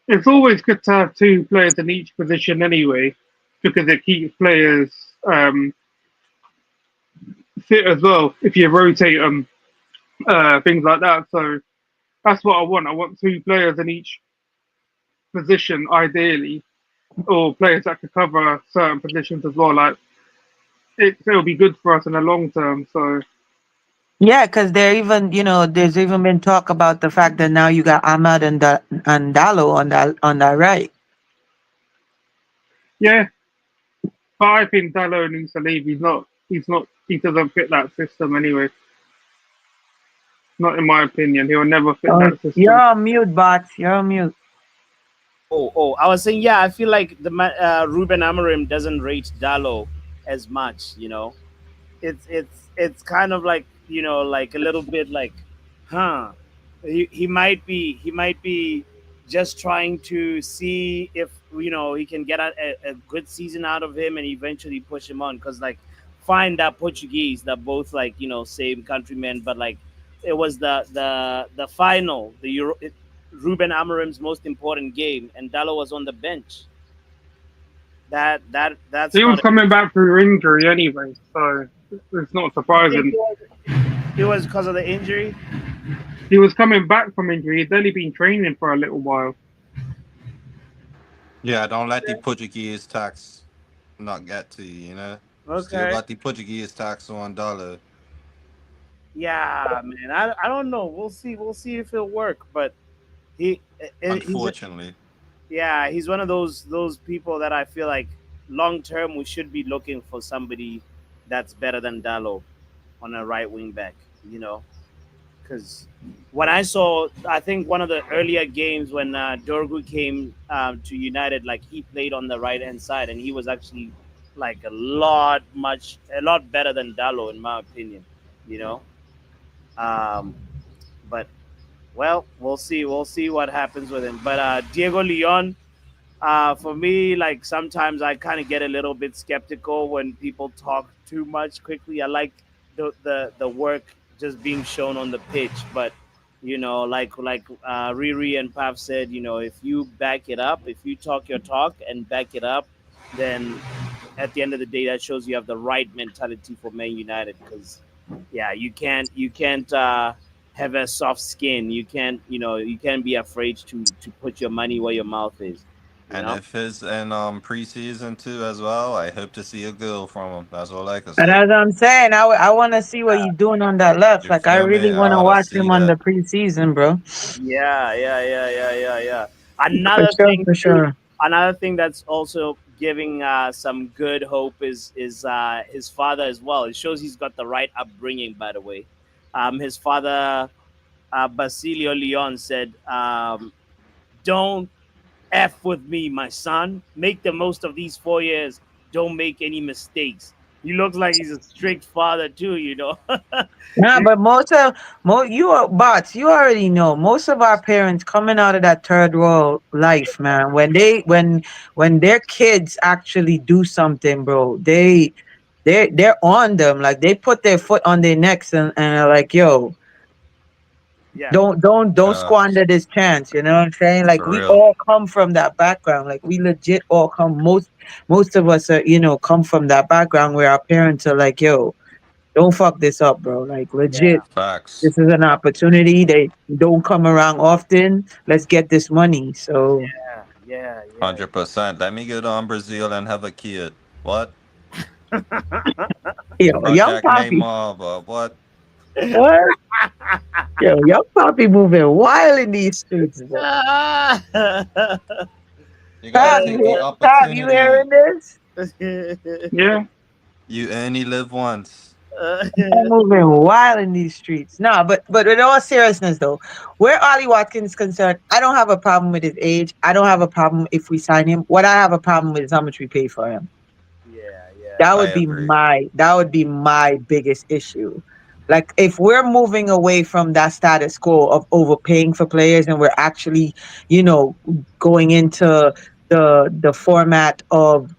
It's always good to have two players in each position anyway, because it keeps players fit as well if you rotate them, things like that. So that's what I want. I want two players in each position, ideally, or players that could cover certain positions as well. Like it'll be good for us in the long term. So Yeah, because there's even been talk about the fact that now you got Ahmad and Dalo on that right. yeah, but I think Dallo needs to leave. He doesn't fit that system anyway. Not in my opinion. He'll never fit Oh, that you're system. on mute, bots. You're on mute. oh, I was saying, yeah, I feel like Ruben Amorim doesn't rate Dallo as much. It's kind of like, like a little bit like, huh, he might be just trying to see if he can get a good season out of him and eventually push him on, because like, find that Portuguese, that both, like, same countrymen, but like, it was the final, Ruben Amorim's most important game, and Dallo was on the bench. That's He was not. coming back through injury anyway, so it's not You think surprising. it was because of the injury? He was coming back from injury. He'd only been training for a little while. Yeah, don't let the Portuguese tax not get to you, you know? You still Okay. got the Portuguese tax on dollar. Yeah, man. I don't know. We'll see. We'll see if it'll work. But he he's Unfortunately. yeah, he's one of those people that I feel like long term we should be looking for somebody that's better than Dallo on a right wing back. You know, because when I saw, I think one of the earlier games when Dorgu came to United, like, he played on the right hand side, and he was actually like a lot better than Dallo in my opinion. You know, um, but well, we'll see. We'll see what happens with him. But Diego Leon, for me, like, sometimes I kind of get a little bit skeptical when people talk too much quickly. I like the work just being shown on the pitch, but like Riri and Pav said, if you back it up, if you talk your talk and back it up, then at the end of the day, that shows you have the right mentality for Man United. Because yeah, you can't have a soft skin. You can't be afraid to put your money where your mouth is. You And know. if it's in preseason too as well, I hope to see a goal from him. That's all I can And say. as I'm saying, I want to see what he's doing on that left. You Like, I feel me? really I want to wanna watch see him on that. the preseason, bro. Yeah, yeah, yeah, yeah, yeah, yeah. For Another sure, thing for too. sure. Another thing that's also giving some good hope is his father as well. It shows he's got the right upbringing. By the way, his father, Basilio Leon, said, "Don't f with me, my son. Make the most of these 4 years. Don't make any mistakes." He looks like he's a strict father too. Yeah, but you are bots. You already know most of our parents coming out of that third world life, man. When their kids actually do something, bro, they're on them. Like, they put their foot on their necks and are like, yo, Yeah. Don't Uh, squander this chance. You know what I'm saying? Like for we real. all come from that background. Like we legit all come. Most of us are come from that background where our parents are like, yo, don't fuck this up, bro. Like legit, Yeah. Facts. this is an opportunity. They don't come around often. Let's get this money. So Yeah. Yeah. Yeah. 100%. Let me get on Brazil and have a kid. What? young Project poppy, Neymar, but what? what? Young poppy moving wild in these streets, bro. You gotta Tab, take the Tab, you hearing opportunity. this? Yeah. You only live once. I'm moving wild in these streets. No, but in all seriousness though, where Ollie Watkins is concerned, I don't have a problem with his age. I don't have a problem if we sign him. What I have a problem with is how much we pay for him. Yeah. Yeah. That I would be agree. my biggest issue. Like if we're moving away from that status quo of overpaying for players and we're actually, you know, going into the format of,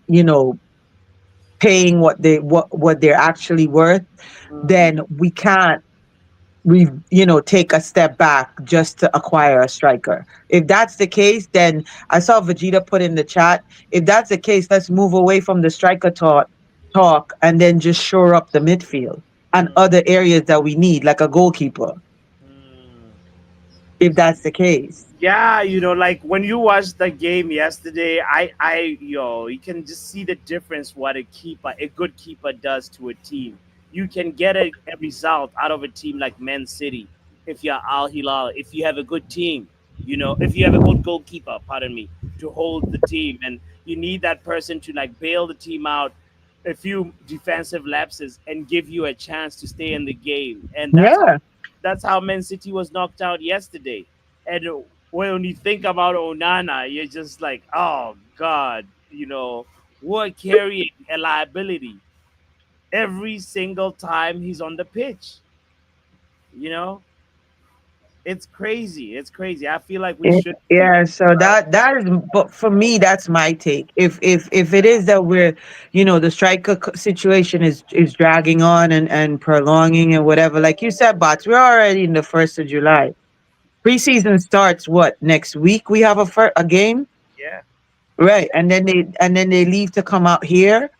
paying what they're actually worth, Mm, then we can't take a step back just to acquire a striker. If that's the case, then I saw Vegeta put in the chat. If that's the case, let's move away from the striker talk and then just shore up the midfield and mm, other areas that we need, like a goalkeeper. mm. If that's the case. Yeah, like when you watched the game yesterday, you can just see the difference what a good keeper does to a team. You can get a result out of a team like Man City if you're Al Hilal, if you have a good team, if you have a good goalkeeper, pardon me, to hold the team, and you need that person to like bail the team out a few defensive lapses and give you a chance to stay in the game, and Yeah. that's how Man City was knocked out yesterday. And when you think about Onana, you're just like, oh God, we're carrying a liability every single time he's on the pitch. You know, it's crazy. It's crazy. I feel like we Yeah, should be. yeah, so that is, but for me, that's my take. If it is that we're, the situation is dragging on and prolonging and whatever, like you said, bots, we're already in the 1st of July. Preseason starts what, next week? We have a game, Yeah, right? And then they leave to come out here.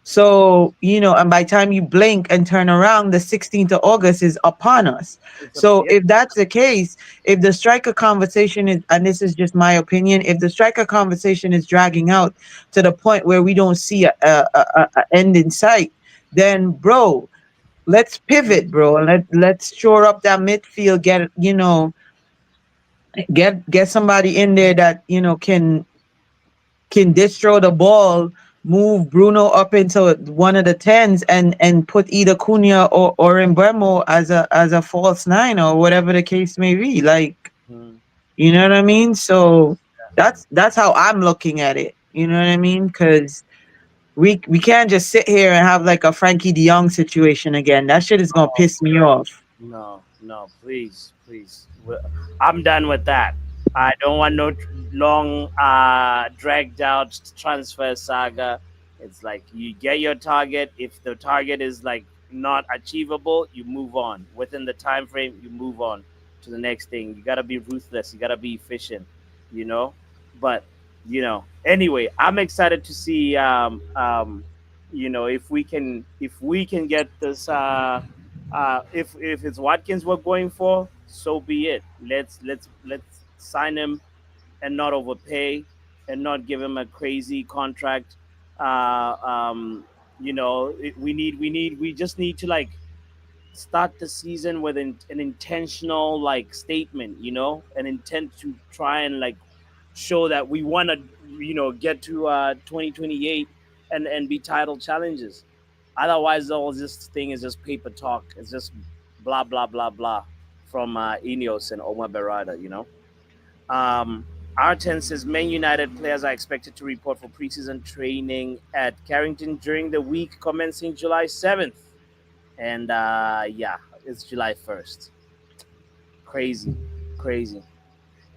So, and by the time you blink and turn around, the 16th of August is upon us. So, yeah. if that's the case, if the striker conversation is, and this is just my opinion, if the striker conversation is dragging out to the point where we don't see a end in sight, then, bro, let's pivot, bro, and let's shore up that midfield. Get somebody in there that can distro the ball, move Bruno up into one of the tens, and put either Cunha or Mbemo as a false nine or whatever the case may be. Like, Mm, you know what I mean? So that's how I'm looking at it. You know what I mean? Because we can't just sit here and have like a Frankie De Jong situation again. That shit is gonna piss me off. no, no, please, please. I'm done with that. I don't want no long, dragged out transfer saga. It's like you get your target. If the target is like not achievable, you move on. Within the time frame, you move on to the next thing. You gotta be ruthless. You gotta be efficient. You know. But anyway, I'm excited to see. If we can get this. If it's Watkins we're going for, so be it. Let's sign him and not overpay and not give him a crazy contract. Uh, um, we just need to like start the season with an intentional like statement, an intent to try and like show that we want to, get to 2028 and be title challenges. Otherwise, all this thing is just paper talk. It's just blah blah blah blah from Ineos and Omar Berrada. Um, R10 says Man United players are expected to report for preseason training at Carrington during the week commencing July 7th. And yeah, it's July 1st. Crazy, crazy.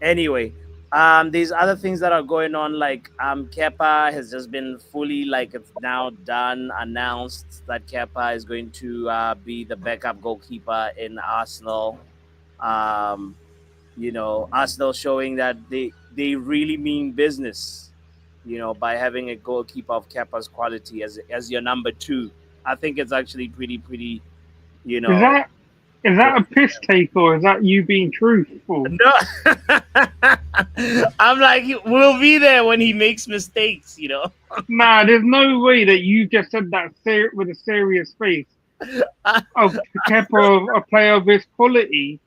Anyway, there's other things that are going on, like Kepa has just been fully, like, it's now done, announced that Kepa is going to be the backup goalkeeper in Arsenal. Um, Arsenal showing that they really mean business. By having a goalkeeper of Kepa's quality as your number two, I think it's actually pretty. You Is know, that is good. that a piss take or is that you being truthful? No, I'm like we'll be there when he makes mistakes. Nah, there's no way that you just said that with a serious face of Kepa, a player of his quality.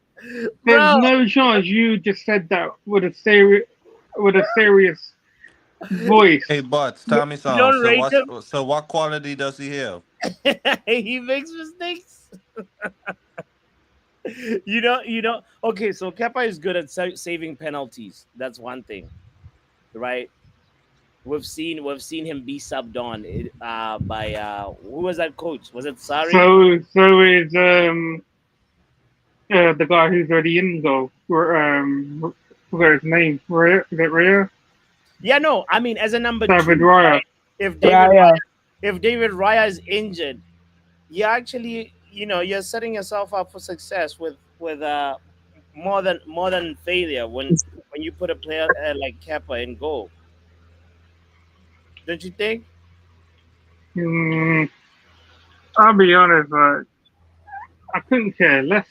There's Bro. no chance you just said that with a serious voice. Hey, but You, tell me you something. don't rate him. So what quality does he have? He makes mistakes. Okay, so Kepa is good at saving penalties. That's one thing, right? We've seen him be subbed on by who was that coach? Was it Sari? So is the guy who's already in goal. Forgot his name. Rhea, is it Rhea? Yeah, no. I mean, as a number David two, Raya. right? If David Raya. Raya, if David Raya is injured, you actually, you're setting yourself up for success with more than failure when you put a player like Kepa in goal. Don't you think? Mm, I'll be honest, I couldn't care less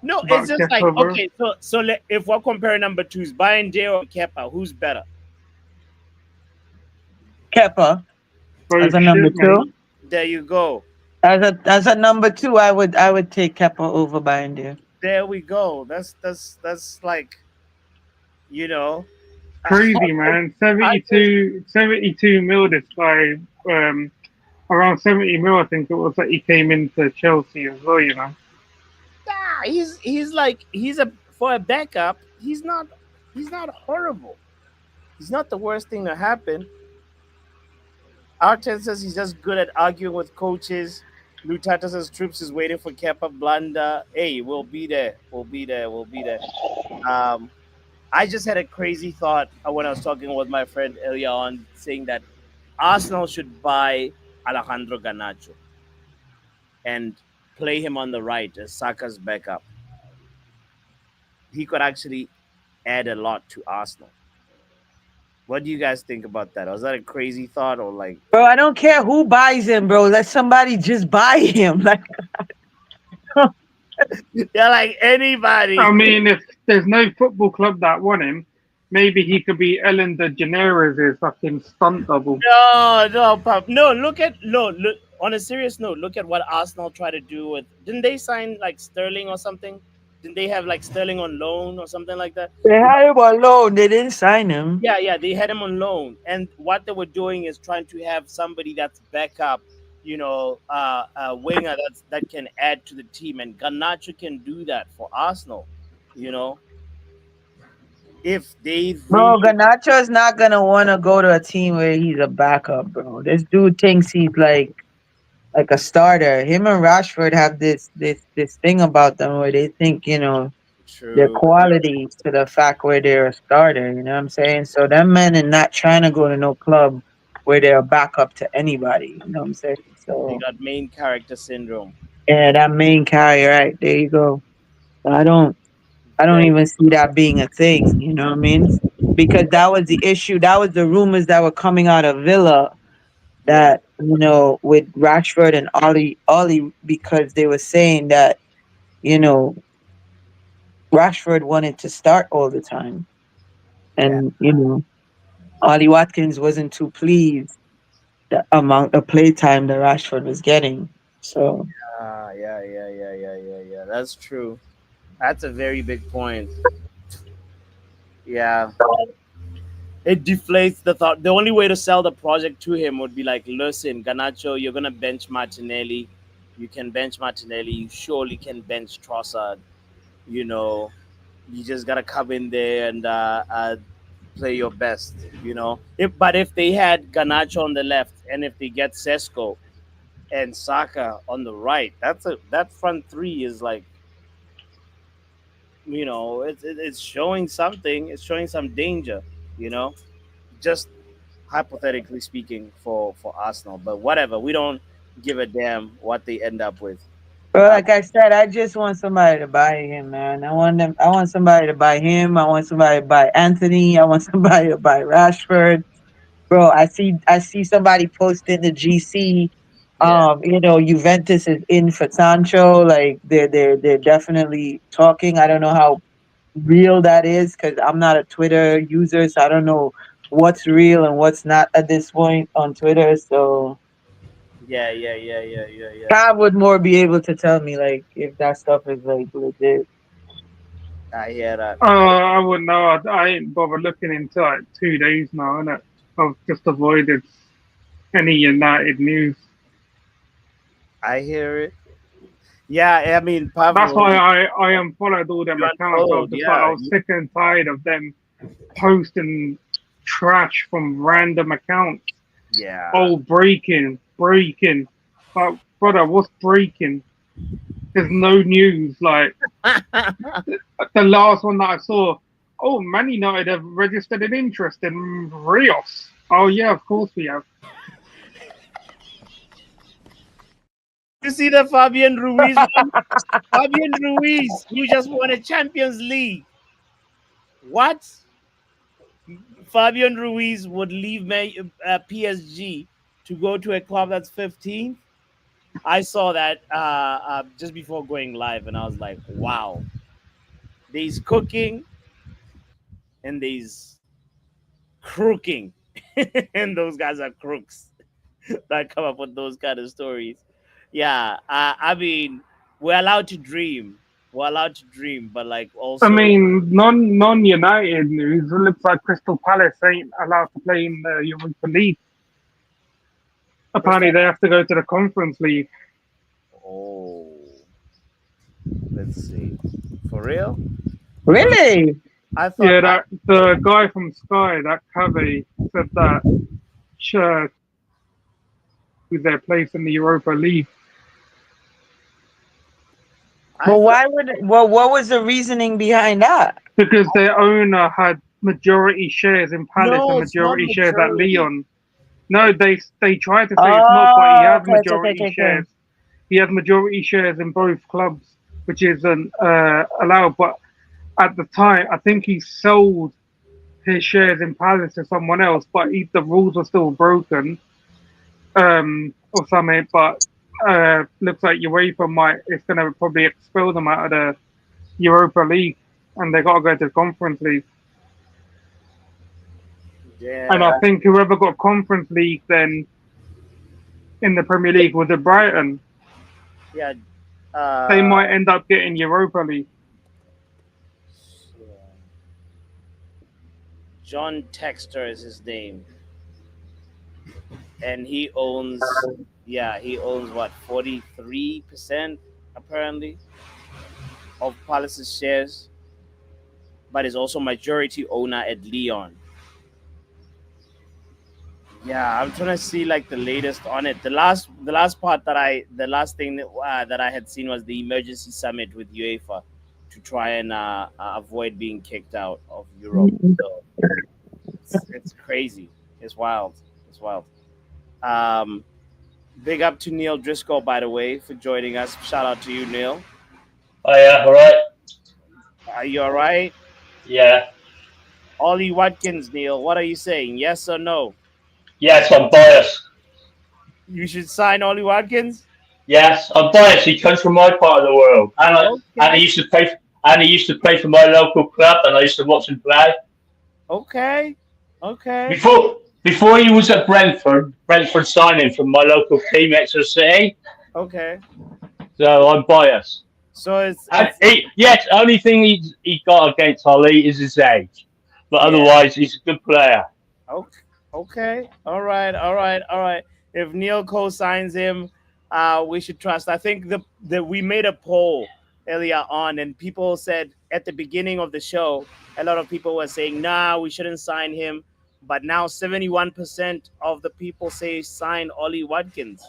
No, it's about just like Kepa, bro. okay. If we're comparing number twos, Bayern Day or Kepa, who's better? Kepa as Both a number shit, two. mate. There you go. As a number two, I would take Kepa over Bindia. There we go. That's like you know. Crazy, man. I just 72 mil this guy. Um, Around 70 mil, I think it was that he came into Chelsea as well, you know. he's like he's a for a backup. He's not horrible. He's not the worst thing to happen. Arten says he's just good at arguing with coaches. Lutata says Troops is waiting for Kepa Blanda. Hey, we'll be there. We'll be there. We'll be there. Um, I just had a crazy thought when I was talking with my friend earlier on, saying that Arsenal should buy Alejandro Garnacho and play him on the right as Saka's backup. He could actually add a lot to Arsenal. What do you guys think about that? Was that a crazy thought or like Bro, I don't care who buys him, bro. Let somebody just buy him. Like, yeah, like anybody? I mean, if there's no football club that want him, maybe he could be Ellen DeGeneres' fucking stunt double. No, no, pop. No, look. On a serious note, look at what Arsenal tried to do with. Didn't they sign like Sterling or something? Didn't they have like Sterling on loan or something like that? they had him on loan. They didn't sign him. Yeah, they had him on loan, and what they were doing is trying to have somebody that's backup, a winger that can add to the team, and Garnacho can do that for Arsenal. You know, if they Bro, really Ganacho is not gonna want to go to a team where he's a backup, bro. This dude thinks he's like a starter. Him and Rashford have this thing about them where they think their true, quality to the fact where they're a starter. You know what I'm saying? So them men are not trying to go to no club where they're a backup to anybody. You know what I'm saying? they So got main character syndrome. yeah, that main carry, right there you go. So I don't Very even see that being a thing. You know what I mean? Because that was the issue. That was the rumors that were coming out of Villa yeah, that with Rashford and Ollie, because they were saying that you know Rashford wanted to start all the time, yeah. and Ollie Watkins wasn't too pleased the amount of playtime that Rashford was getting. So Yeah. That's true. That's a very big point. Yeah. It deflates the thought. The only way to sell the project to him would be like, listen, Ganacho, you're gonna bench Martinelli. You can bench Martinelli. You surely can bench Trossard. You know, you just gotta come in there and play your best. But if they had Ganacho on the left and if they get Sesko and Saka on the right, that front three is like, it's showing something. It's showing some danger. You know, just hypothetically speaking for Arsenal. But whatever, we don't give a damn what they end up with. But like I said, I just want somebody to buy him, man. I want them. I want somebody to buy him. I want somebody to buy Anthony. I want somebody to buy Rashford. Bro, I see somebody posting the GC. Yeah, Juventus is in for Sancho. Like they're definitely talking. I don't know how real that is because I'm not a Twitter user, so I don't know what's real and what's not at this point on Twitter. So yeah. Cav would more be able to tell me like if that stuff is like legit. I hear that. I wouldn't know. I ain't bothered looking into like 2 days now, innit? I've just avoided any United news. I hear it. Yeah, I mean, That's Pavlo, why I unfollowed all them you accounts. I was unfollowed. just like, I Yeah, was sick and tired of them posting trash from random accounts. yeah. Oh, breaking. Like, brother, what's breaking? There's no news. Like, the last one that I saw, oh, Man United have registered an interest in Rios. Oh, yeah, of course we have. You see the Fabian Ruiz one? Fabian Ruiz, who just won a Champions League. What? Fabian Ruiz would leave PSG to go to a club that's 15th. I saw that just before going live, and I was like, wow. There's cooking and there's crooking. And those guys are crooks that come up with those kind of stories. Yeah, I mean, we're allowed to dream. We're allowed to dream, but like I also, mean, non-United news, it looks like Crystal Palace ain't allowed to play in the Europa League. Apparently, Crystal. they have to go to the Conference League. Oh, let's see. For real? Really? I thought Yeah, that the guy from Sky, that Cave, said that sure with their place in the Europa League I But thought why would well what was the reasoning behind that? because their owner had majority shares in Palace and no, it's not majority shares at majority. Leon. No, they tried to say it's not, but he Oh, has okay, majority okay. shares. He has majority shares in both clubs, which isn't allowed. But at the time, I think he sold his shares in Palace to someone else, but the rules are still broken, or something. But looks like UEFA might it's going to probably expel them out of the Europa League, and they got to go to the Conference League. And Yeah, I think whoever got Conference League then in the Premier League was the Brighton. yeah. They Uh, might end up getting Europa League. John Texter is his name, and he owns. Yeah, he owns what 43% apparently of Palace's shares, but is also majority owner at Leon. Yeah, I'm trying to see like the latest on it. The last thing that I had seen was the emergency summit with UEFA to try and avoid being kicked out of Europe. So it's crazy. It's wild. It's wild. Um, Big up to Neil Driscoll, by the way, for joining us. Shout out to you, Neil. Oh yeah, all right. Are you all right? Yeah. Ollie Watkins, Neil. What are you saying? Yes or no? Yes, I'm biased. You should sign Ollie Watkins. Yes, I'm biased. He comes from my part of the world, and Okay. he used to play. And he used to play for my local club, and I used to watch him play. Okay. Okay. Before he was at Brentford signing from my local team, Exeter City. Okay. So I'm biased. So And it's yes, only thing he got against Ollie is his age, but yeah. otherwise he's a good player. Okay. Okay. All right. All right. All right. If Neil co-signs him, we should trust. I think the we made a poll earlier on, and people said at the beginning of the show, a lot of people were saying, "Nah, we shouldn't sign him." But now 71% of the people say sign Ollie Watkins.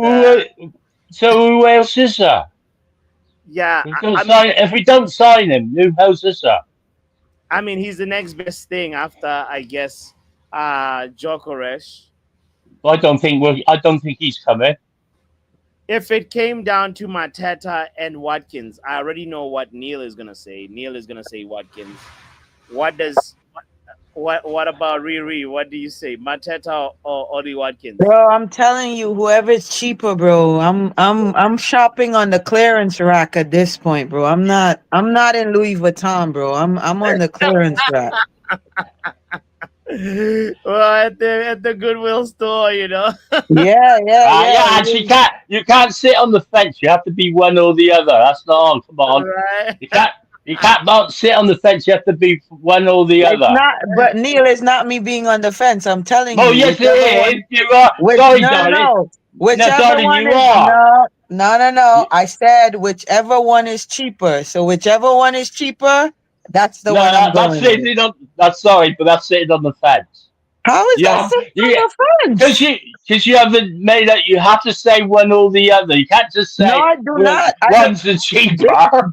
The Who, so who else is there? yeah, If we don't sign him, who else is there? I mean he's the next best thing after I guess Jokeresh. I don't think he's coming. If it came down to Mateta and Watkins, I already know what Neil is gonna say. Neil is gonna say Watkins. What does what about Riri? What do you say, Mateta or Ollie Watkins? Bro, I'm telling you, whoever's cheaper, bro. I'm shopping on the clearance rack at this point, bro. I'm not in Louis Vuitton, bro. I'm on the clearance rack. Well, at the Goodwill store, you know. Yeah, yeah, yeah. Yeah, and you can't sit on the fence. You have to be one or the other. That's not on. Come on. Right. You can't not sit on the fence. You have to be one or the It's other. not, but Neil, it's not me being on the fence. I'm telling Oh you, yes, whichever it is. one, You are. which Sorry, no, darling. no, No, whichever darling, one you is are. no, no, no, no. I said whichever one is cheaper. So whichever one is cheaper, that's the No, one I'm that's going with. sitting on. That's sorry, but that's sitting on the fence. How is that Yeah, sitting you on the fence? because you haven't made it. You have to say one or the other. You can't just No, say I do well, not. I do, one's the this cheaper.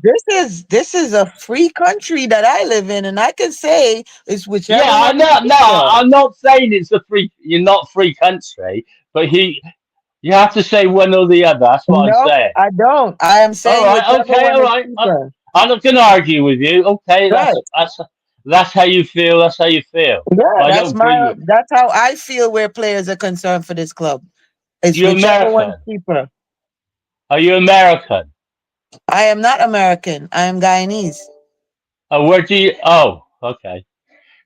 this is a free country that I live in, and I can say it's Yeah, whichever I one is know. No, cheaper. I'm not saying it's a free. You're not free country, but you have to say one or the other. That's what I'm No, saying. I don't. I am All saying right. whichever Okay. one All is right. cheaper. I'm not going to argue with you. Okay. Right. That's how you feel. That's how you feel. Yeah, But I don't agree with. that's how I feel where players are concerned for this club. It's You whichever one's American? cheaper. Are you American? I am not American. I am Guyanese. Where do you? Oh, okay.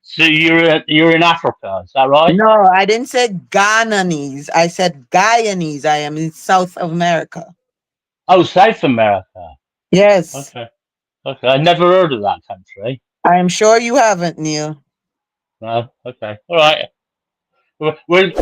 So you're in Africa. Is that right? No, I didn't say Ghananese. I said Guyanese. I am in South America. Oh, South America. Yes. Okay. Okay. I never heard of that country. I am sure you haven't, Neil. No. Okay. All right. We're